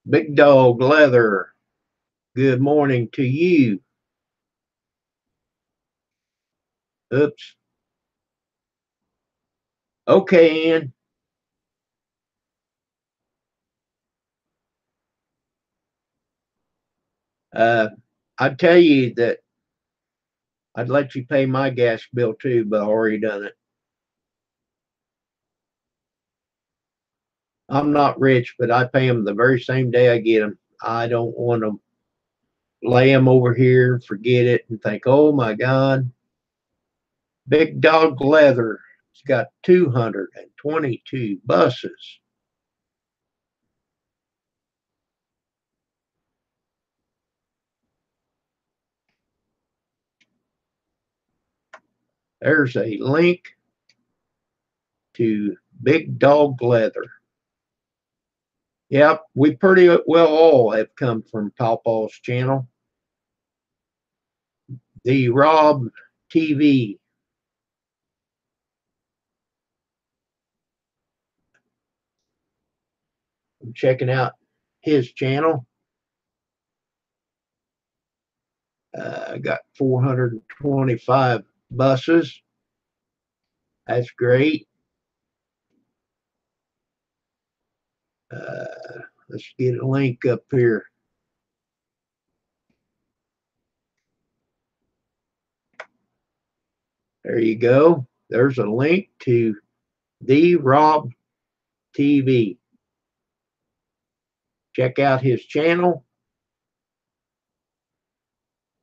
Big Dog Leather, good morning to you. Oops. Okay, Ann. Uh, I'd tell you that I'd let you pay my gas bill too, but I already done it. I'm not rich, but I pay them the very same day I get them. I don't want to lay them over here, forget it, and think, oh my God, Big Dog Leather. It's got 222 buses. There's a link to Big Dog Leather. Yep, we pretty well all have come from Pawpaw's channel. The Rob TV. I'm checking out his channel. I got 425 buses. That's great. Let's get a link up here. There you go. There's a link to the Rob TV. Check out his channel.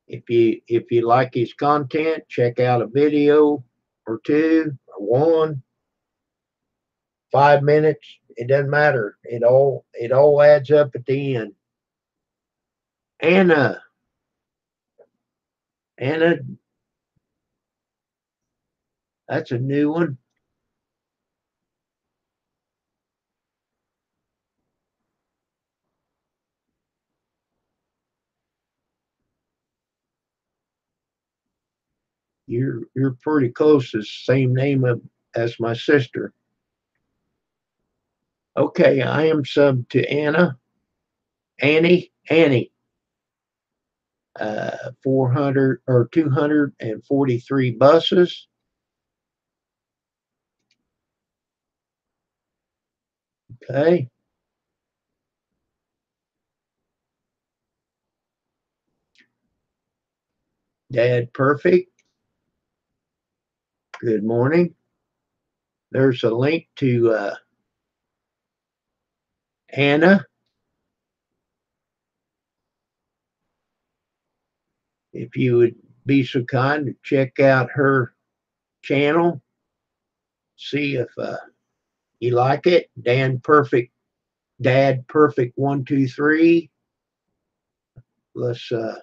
If you like his content, check out a video or two or one, 5 minutes. It doesn't matter. It all adds up at the end. Anna, Anna, that's a new one. You're pretty close. It's the same name as my sister. Okay, I am sub to Annie. 400 or 243 buses. Okay. Dad Perfect. Good morning. There's a link to Anna. if you would be so kind to check out her channel, see if you like it. Dad Perfect 123. Let's oh,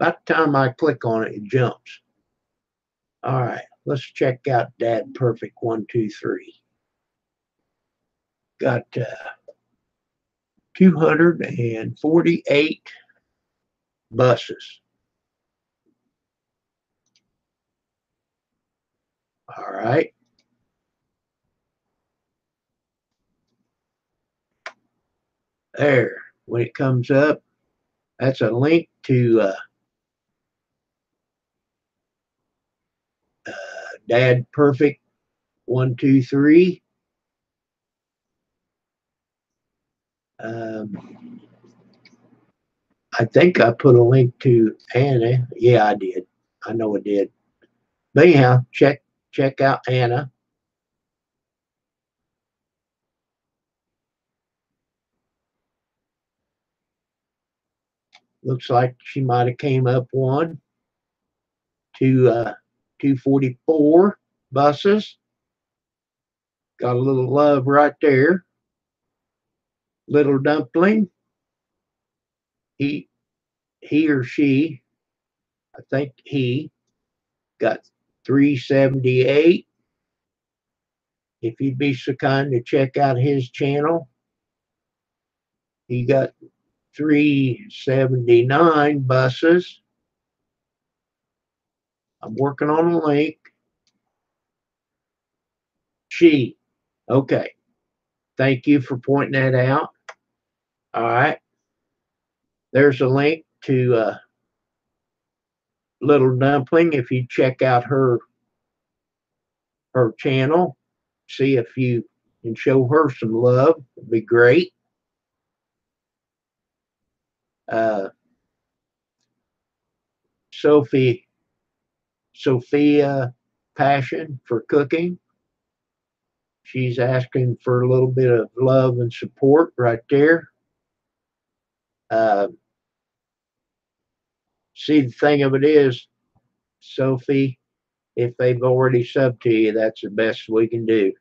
about the time I click on it, it jumps. All right, let's check out Dad Perfect 123. Got 248 buses. All right. There, when it comes up, that's a link to Dad Perfect 123. I think I put a link to Anna. Yeah, I did. I know I did. But anyhow, check out Anna. Looks like she might have came up one to 244 buses. Got a little love right there. Little Dumpling. He or she, I think he got 378. If you'd be so kind to check out his channel, he got 379 buses. I'm working on a link. She. Okay. Thank you for pointing that out. All right. There's a link to Little Dumpling. If you check out her channel, see if you can show her some love. It'd be great. Uh, Sophia Passion for cooking. She's asking for a little bit of love and support right there. See, the thing of it is, Sophie, if they've already subbed to you, that's the best we can do.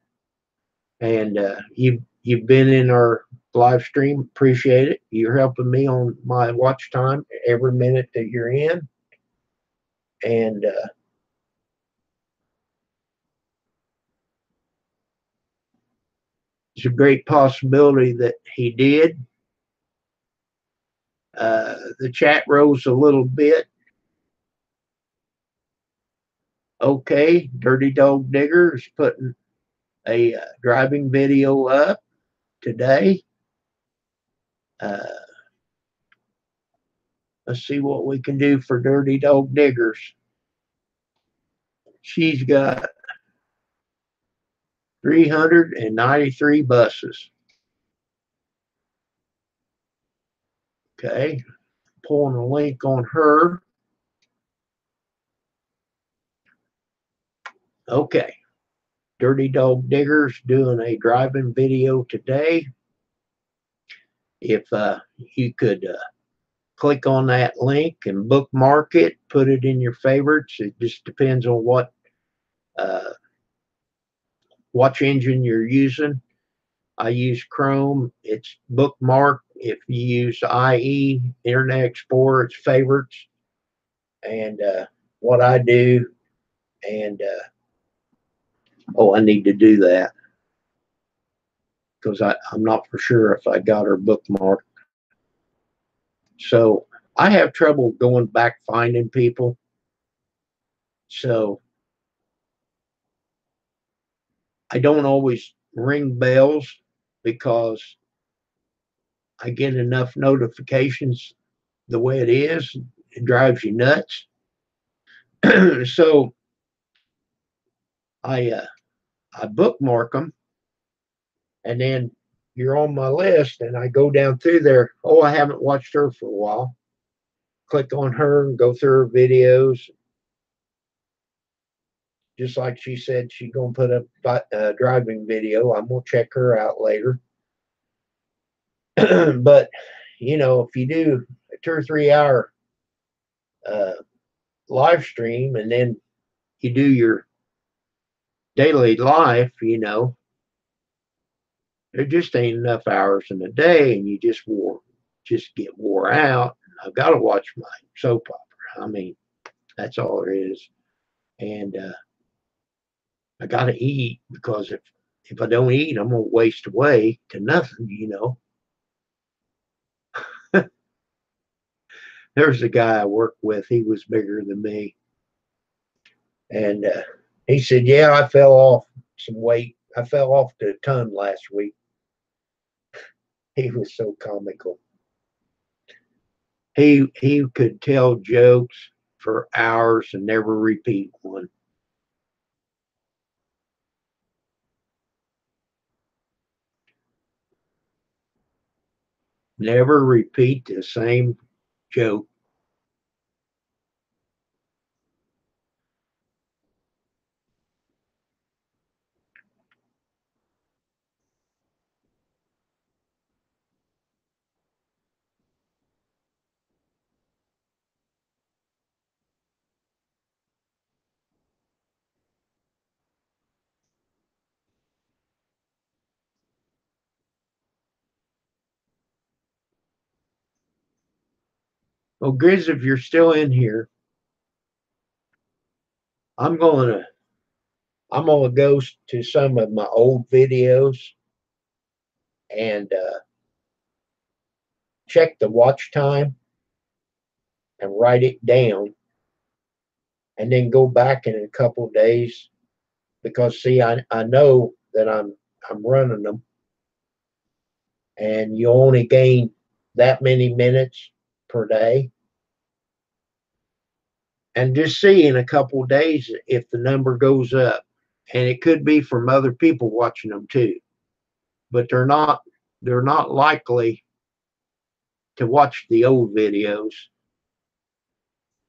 And you've been in our live stream. Appreciate it. You're helping me on my watch time every minute that you're in. And it's a great possibility that he did. The chat rose a little bit. Okay, Dirty Dog Digger is putting a driving video up today. Let's see what we can do for Dirty Dog Diggers. She's got 393 buses. Okay, pulling a link on her. Okay, Dirty Dog Diggers doing a driving video today. If you could click on that link and bookmark it, put it in your favorites. It just depends on what watch engine you're using. I use Chrome. It's bookmarked. If you use IE, Internet Explorer, it's favorites. And what I do, and I need to do that because I'm not for sure if I got her bookmarked. So I have trouble going back finding people. So I don't always ring bells because I get enough notifications the way it is. It drives you nuts. So I bookmark them, and then you're on my list, and I go down through there. Oh, I haven't watched her for a while. Click on her and go through her videos. Just like she said, she's gonna put up a driving video. I'm gonna check her out later. But if 2 or 3 hour uh, live stream, and then you do your daily life, there just ain't enough hours in a day, and you just get wore out. I've got to watch my soap opera. I mean, that's all there is. And I got to eat, because if I don't eat, I'm gonna waste away to nothing. There's a guy I worked with. He was bigger than me, and he said, "Yeah, I fell off some weight. I fell off to a ton last week." He was so comical. He could tell jokes for hours and never repeat one. Never repeat the same joke. Well, Grizz, if you're still in here, I'm gonna I'm gonna go to some of my old videos and check the watch time and write it down, and then go back in a couple of days, because see, I know that I'm running them, and you only gain that many minutes per day. And just see in a couple of days if the number goes up. And it could be from other people watching them too, but they're not likely to watch the old videos.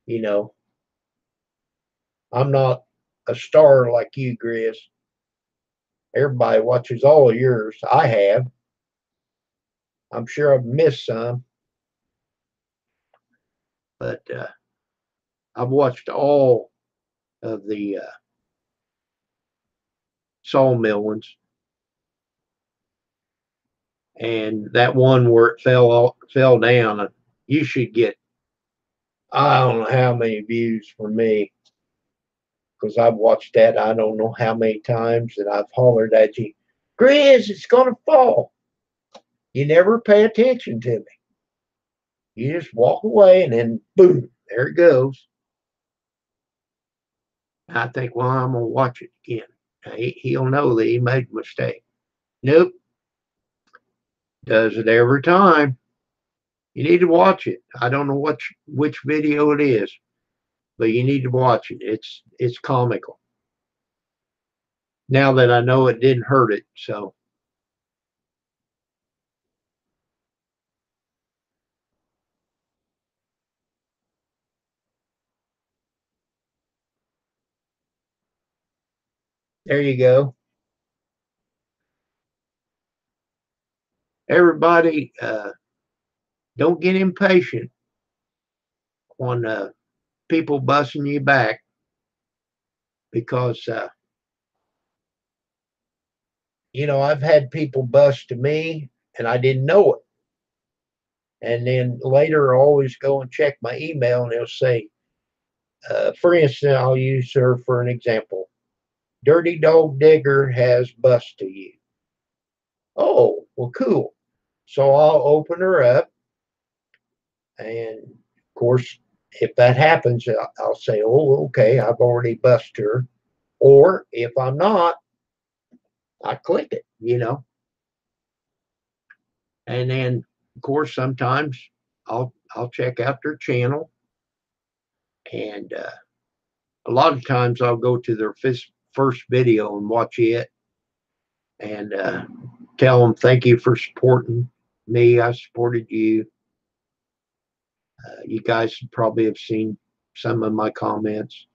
You know, I'm not a star like you, Grizz. Everybody watches all of yours. I have. I'm sure I've missed some, but I've watched all of the sawmill ones, and that one where it fell down. You should get, I don't know how many views for me, because I've watched that I don't know how many times, and I've hollered at you, Grizz, it's gonna fall. You never pay attention to me. You just walk away, and then boom, there it goes. I think, well, I'm gonna watch it again. He'll know that he made a mistake. Nope, does it every time. You need to watch it. I don't know which video it is, but you need to watch it. It's comical. Now that I know it didn't hurt it, so there you go. Everybody, don't get impatient on people busting you back, because I've had people bust to me and I didn't know it, and then later I always go and check my email, and they'll say, for instance, I'll use her for an example. Dirty Dog Digger has bust to you. Oh, well, cool. So I'll open her up, and of course, if that happens, I'll say, oh, okay, I've already busted her. Or if I'm not, I click it. And then, of course, sometimes I'll check out their channel, and a lot of times I'll go to their first video and watch it, and tell them thank you for supporting me. I supported you. You guys probably have seen some of my comments.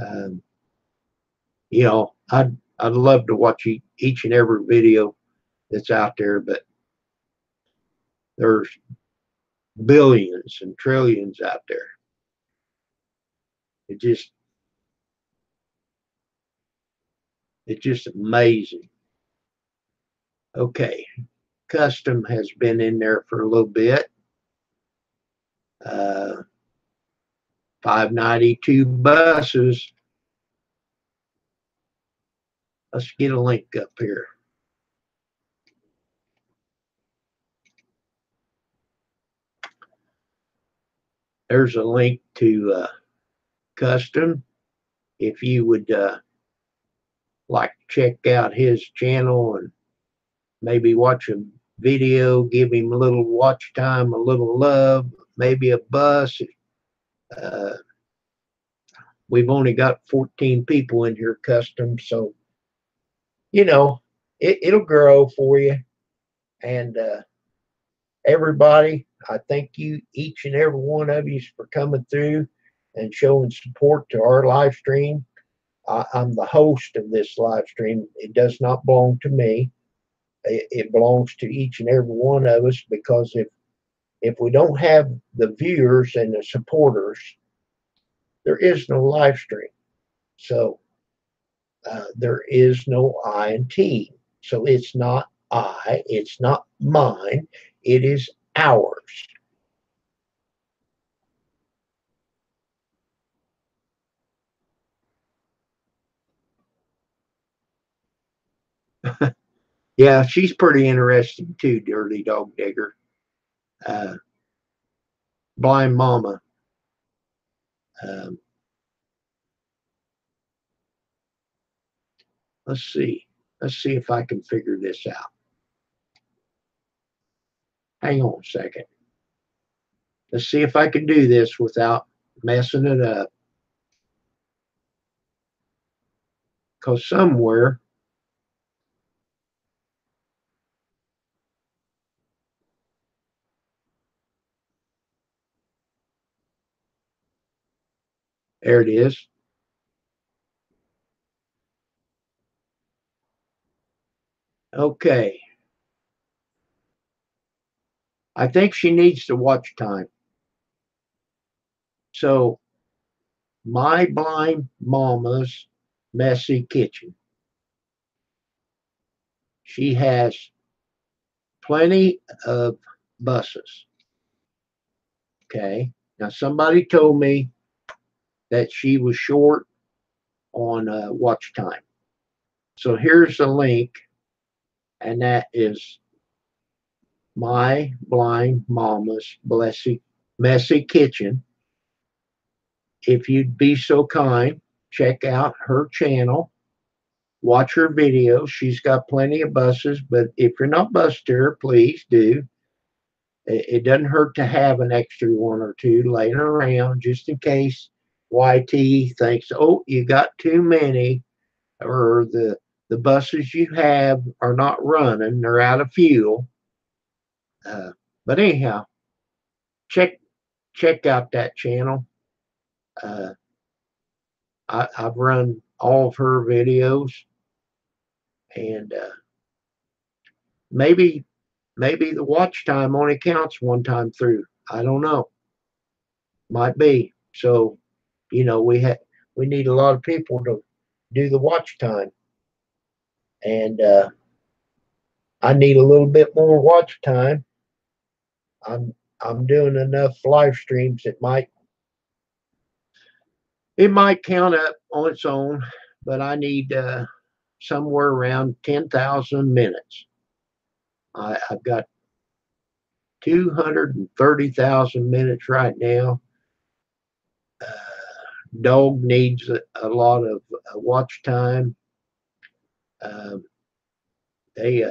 Um, I'd love to watch each and every video that's out there, but there's billions and trillions out there. It just it's just amazing. Okay, custom has been in there for a little bit. 592 buses. Let's get a link up here. There's a link to custom. If you would like to check out his channel and maybe watch a video, give him a little watch time, a little love, maybe a bus. Uh, we've only got 14 people in here custom, so it'll grow for you. And everybody, I thank you, each and every one of you, for coming through and showing support to our live stream. I'm the host of this live stream. It does not belong to me. It belongs to each and every one of us, because if we don't have the viewers and the supporters, there is no live stream. So there is no I in team. So it's not I, it's not mine, it is ours. Yeah, she's pretty interesting too, Dirty Dog Digger. Uh, Blind Mama. Um, let's see. Let's see if I can figure this out. Hang on a second. Let's see if I can do this without messing it up. Because somewhere, there it is. Okay. I think she needs the watch time. So, My Blind Mama's Messy Kitchen. She has plenty of buses. Okay. Now, somebody told me that she was short on watch time. So here's the link, and that is My Blind Mama's Messy Kitchen. If you'd be so kind, check out her channel, watch her videos. She's got plenty of buses, but if you're not bused her, please do. It doesn't hurt to have an extra one or two laying around just in case YT thinks, oh, you got too many, or the buses you have are not running, they're out of fuel. But anyhow, check out that channel. Uh, I've run all of her videos, and maybe the watch time only counts one time through. I don't know. Might be. So, we need a lot of people to do the watch time, and I need a little bit more watch time. I'm doing enough live streams that it might count up on its own, but I need somewhere around 10,000 minutes. I've got 230,000 minutes right now. Dog needs a lot of watch time. Um, they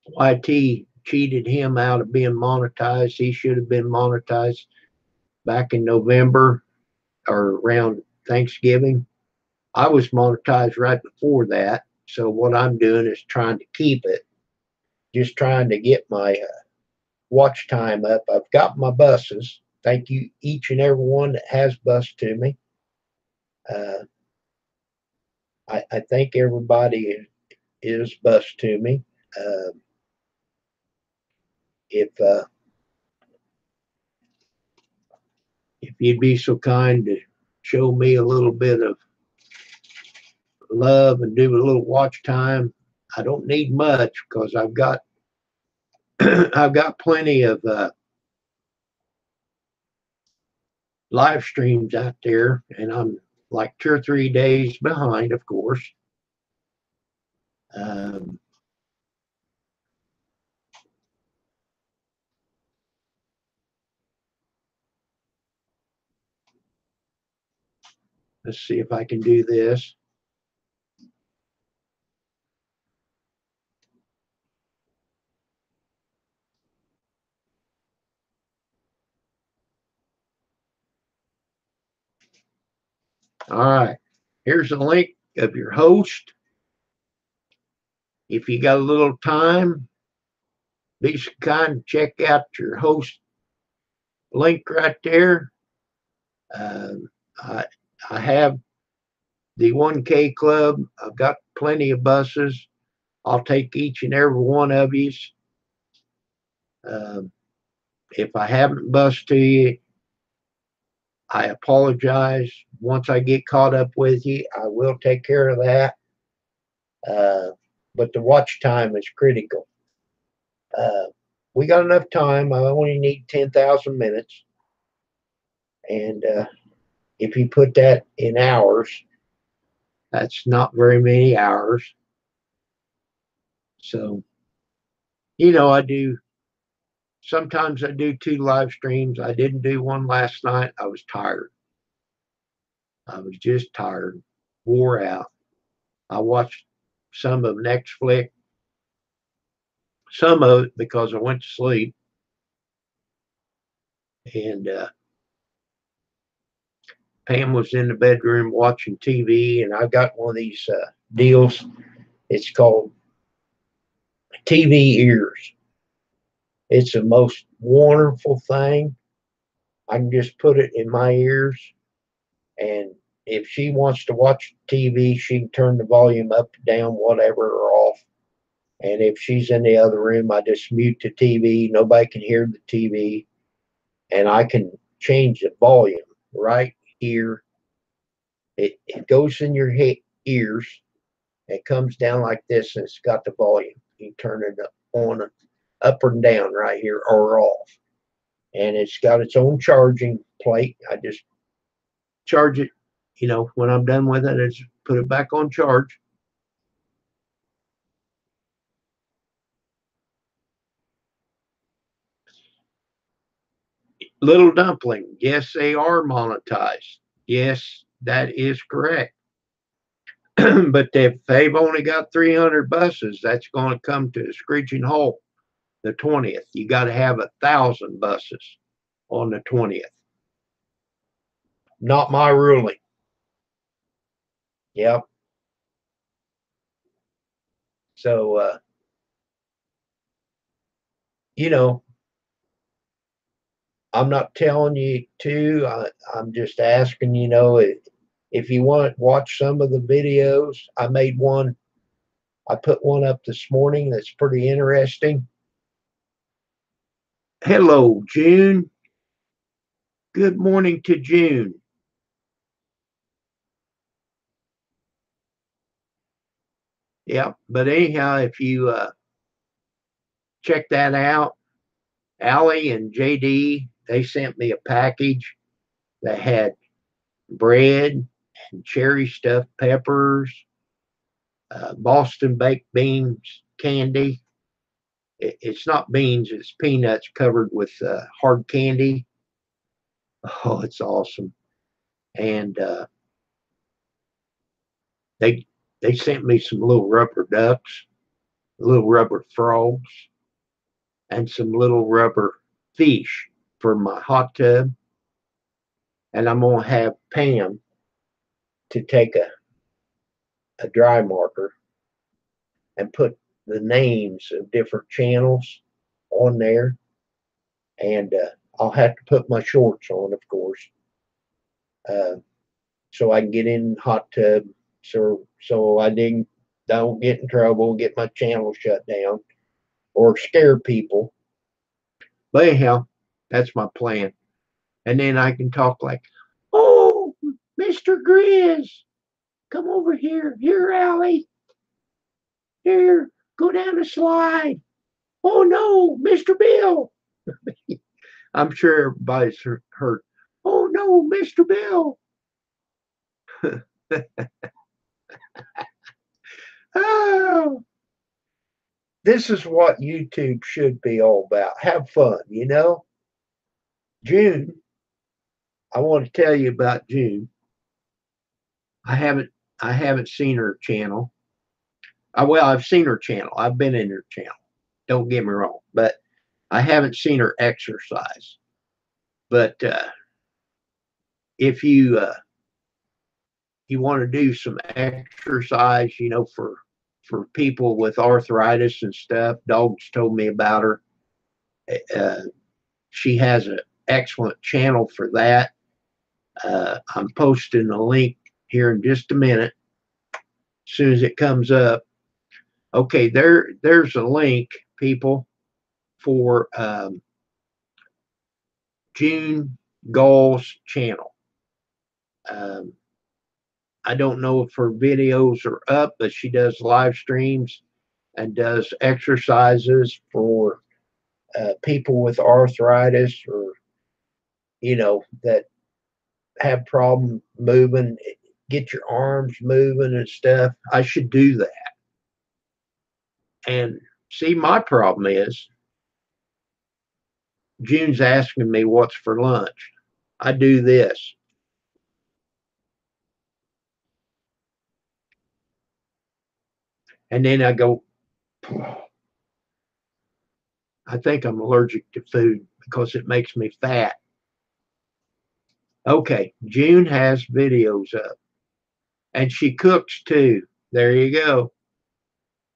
YT cheated him out of being monetized. He should have been monetized back in November or around Thanksgiving. I was monetized right before that. So what I'm doing is trying to keep it, just trying to get my watch time up. I've got my buses. Thank you, each and every one that has bus to me. Uh, I think everybody is bus to me. Uh, if you'd be so kind to show me a little bit of love and do a little watch time. I don't need much because I've got I've got plenty of live streams out there, and I'm like 2 or 3 days behind, of course. Um, let's see if I can do this. All right, here's the link of your host. If you got a little time, be so kind, check out your host link right there. Um, I, I have the 1K Club. I've got plenty of buses. I'll take each and every one of you. Um, if I haven't bussed to you, I apologize. Once I get caught up with you, I will take care of that. Uh, but the watch time is critical. Uh, we got enough time. I only need 10,000 minutes. And if you put that in hours, that's not very many hours. So, I do. Sometimes I do 2 live streams. I didn't do one last night. I was tired. I was just tired, wore out. I watched some of Netflix, some of it because I went to sleep. And Pam was in the bedroom watching TV, and I've got one of these deals. It's called TV ears. It's the most wonderful thing. I can just put it in my ears, and if she wants to watch TV, she can turn the volume up, down, whatever, or off. And if she's in the other room, I just mute the TV. Nobody can hear the TV, and I can change the volume right here. It goes in your ears. It comes down like this, and it's got the volume. You turn it on, up and down right here, or off. And it's got its own charging plate. I just charge it, when I'm done with it, I just put it back on charge. Little Dumpling, yes, they are monetized. Yes, that is correct. But if they've only got 300 buses, that's going to come to a screeching halt the 20th. You got to have 1,000 buses on the 20th. Not my ruling. Yep. So, you know, I'm not telling you to. I'm just asking, if you want to watch some of the videos. I made one. I put one up this morning that's pretty interesting. Hello, June. Good morning to June. Yeah, but anyhow, if you check that out, Allie and JD, they sent me a package that had bread and cherry stuffed peppers, Boston baked beans candy. It's not beans, it's peanuts covered with hard candy. Oh, it's awesome. And they they sent me some little rubber ducks, little rubber frogs, and some little rubber fish for my hot tub. And I'm gonna have Pam to take a dry marker and put the names of different channels on there. And I'll have to put my shorts on, of course, uh, so I can get in the hot tub, so I don't get in trouble and get my channel shut down or scare people. But anyhow, that's my plan. And then I can talk like, oh, Mr. Grizz, come over here. Here, Allie. Here, go down the slide. Oh no, Mr. Bill. I'm sure everybody's heard. Oh no, Mr. Bill. Oh, this is what YouTube should be all about. Have fun, you know? June, I want to tell you about June. I haven't I haven't seen her channel. Well, I've seen her channel. I've been in her channel. Don't get me wrong, but I haven't seen her exercise. But if you want to do some exercise, you know, for people with arthritis and stuff, dogs told me about her. Uh, she has an excellent channel for that. I'm posting the link here in just a minute, as soon as it comes up. Okay, there's a link, people, for June Gall's channel. Um, I don't know if her videos are up, but she does live streams and does exercises for people with arthritis, or you know, that have problem moving, get your arms moving and stuff. I should do that. And see, my problem is June's asking me what's for lunch. I do this. And then I go, I think I'm allergic to food because it makes me fat. Okay, June has videos up and she cooks too. There you go.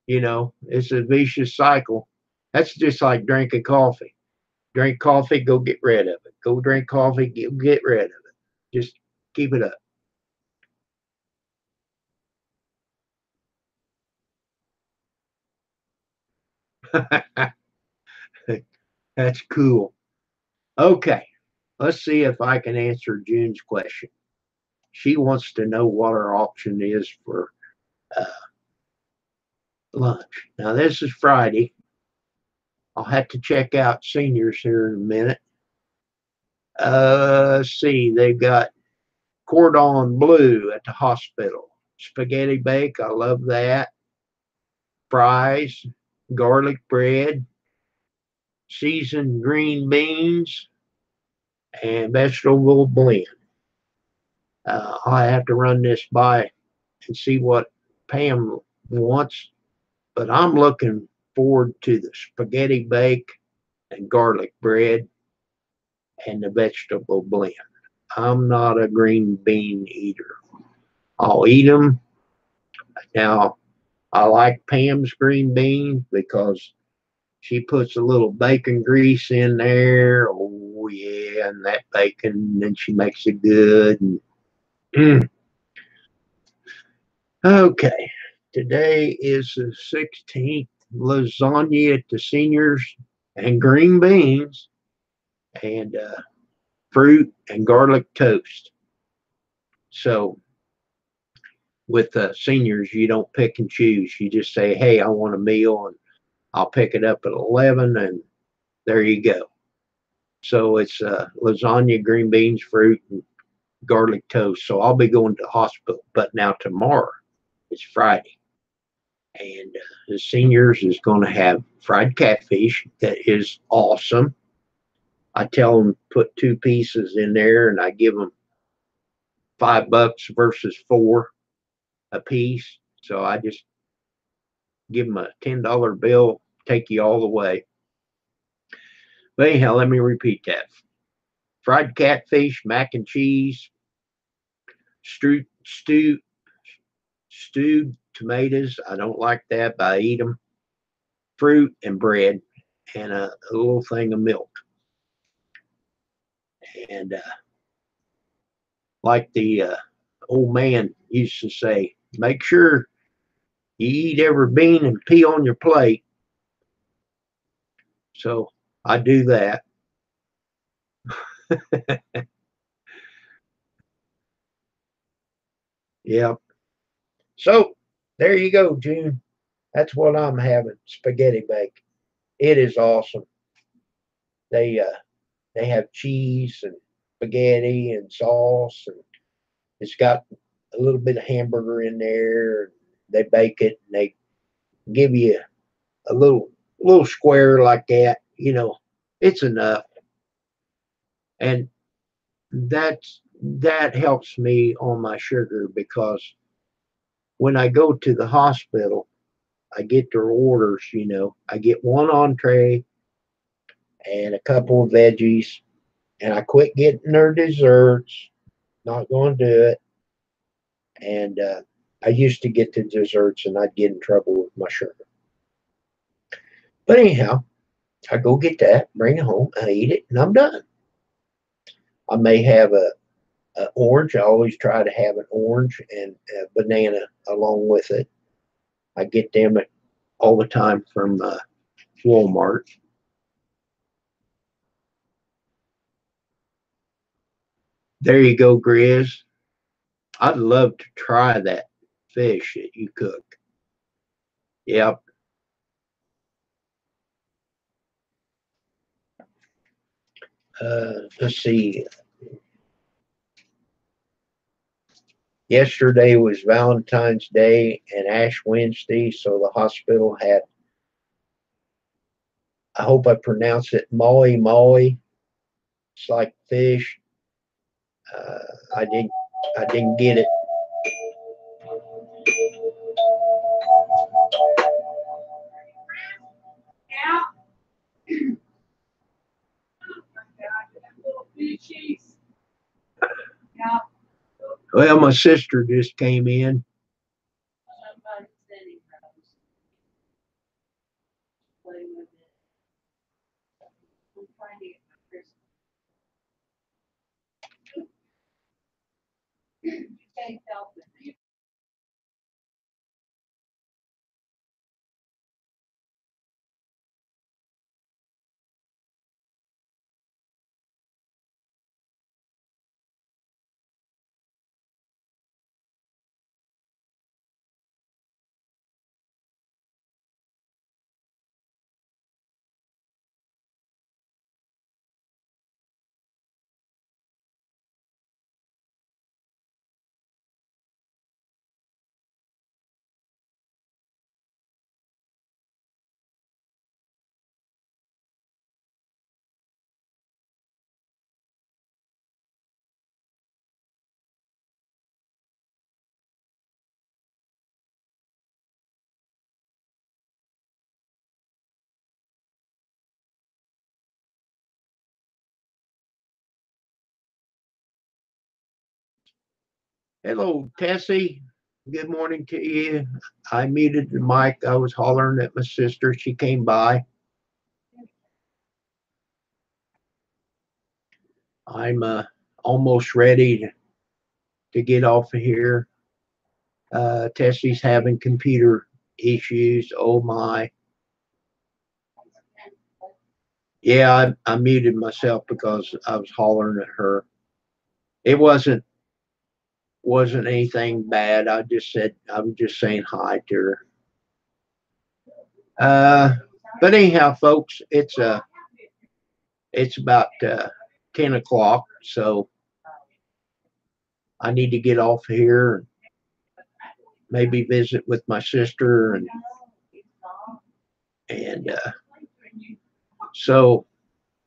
You know, it's a vicious cycle. That's just like drinking coffee. Drink coffee, go get rid of it. Go drink coffee, get rid of it. Just keep it up. That's cool. Okay, let's see if I can answer June's question. She wants to know what our option is for uh, lunch. Now, this is Friday. I'll have to check out seniors here in a minute. Let's see, they've got cordon bleu at the hospital, spaghetti bake, I love that, fries, garlic bread, seasoned green beans, and vegetable blend. I have to run this by and see what Pam wants, but I'm looking forward to the spaghetti bake and garlic bread and the vegetable blend. I'm not a green bean eater. I'll eat them. Now, I like Pam's green beans because she puts a little bacon grease in there. Oh, yeah, and that bacon, and then she makes it good. And, okay, today is the 16th. Lasagna at the seniors and green beans and fruit and garlic toast. So with the seniors, you don't pick and choose. You just say, hey, I want a meal, and I'll pick it up at 11, and there you go. So it's lasagna, green beans, fruit, and garlic toast. So I'll be going to the hospital. But now tomorrow, it's Friday, and the seniors is going to have fried catfish that is awesome. I tell them put two pieces in there, and I give them $5 versus four a piece. So I just give them a $10 bill, take you all the way. But anyhow, let me repeat that: fried catfish, mac and cheese, stewed stewed tomatoes. I don't like that, but I eat them. Fruit and bread, and a little thing of milk. And like the old man used to say, make sure you eat every bean and pea on your plate. So I do that. Yeah. So there you go, June. That's what I'm having. Spaghetti bake. It is awesome. They uh they have cheese and spaghetti and sauce, and it's got a little bit of hamburger in there. They bake it and they give you a little square like that. It's enough, and that helps me on my sugar because when I go to the hospital, I get their orders. I get one entree and a couple of veggies, and I quit getting their desserts. Not going to do it. And I used to get the desserts, and I'd get in trouble with my sugar. But anyhow, I go get that, bring it home, I eat it, and I'm done. I may have a orange. I always try to have an orange and a banana along with it. I get them all the time from Walmart. There you go, Grizz. I'd love to try that fish that you cook. Yep. Let's see. Yesterday was Valentine's Day and Ash Wednesday, so the hospital had, I hope I pronounce it, Maui Maui. It's like fish. Uh, I didn't I didn't get it. Well, my sister just came in. Hello, Tessie. Good morning to you. I muted the mic. I was hollering at my sister. She came by. I'm almost ready to get off of here. Tessie's having computer issues. Oh my. Yeah, I muted myself because I was hollering at her. It wasn't anything bad. I was just saying hi to her. But anyhow, folks, it's about 10 o'clock, so I need to get off here and maybe visit with my sister and so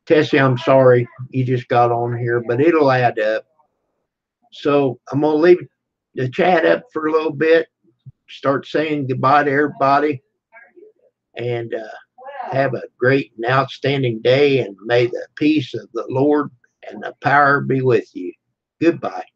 Tessie, I'm sorry you just got on here, but it'll add up. So I'm gonna leave the chat up for a little bit, start saying goodbye to everybody, and have a great and outstanding day. And may the peace of the Lord and the power be with you. Goodbye.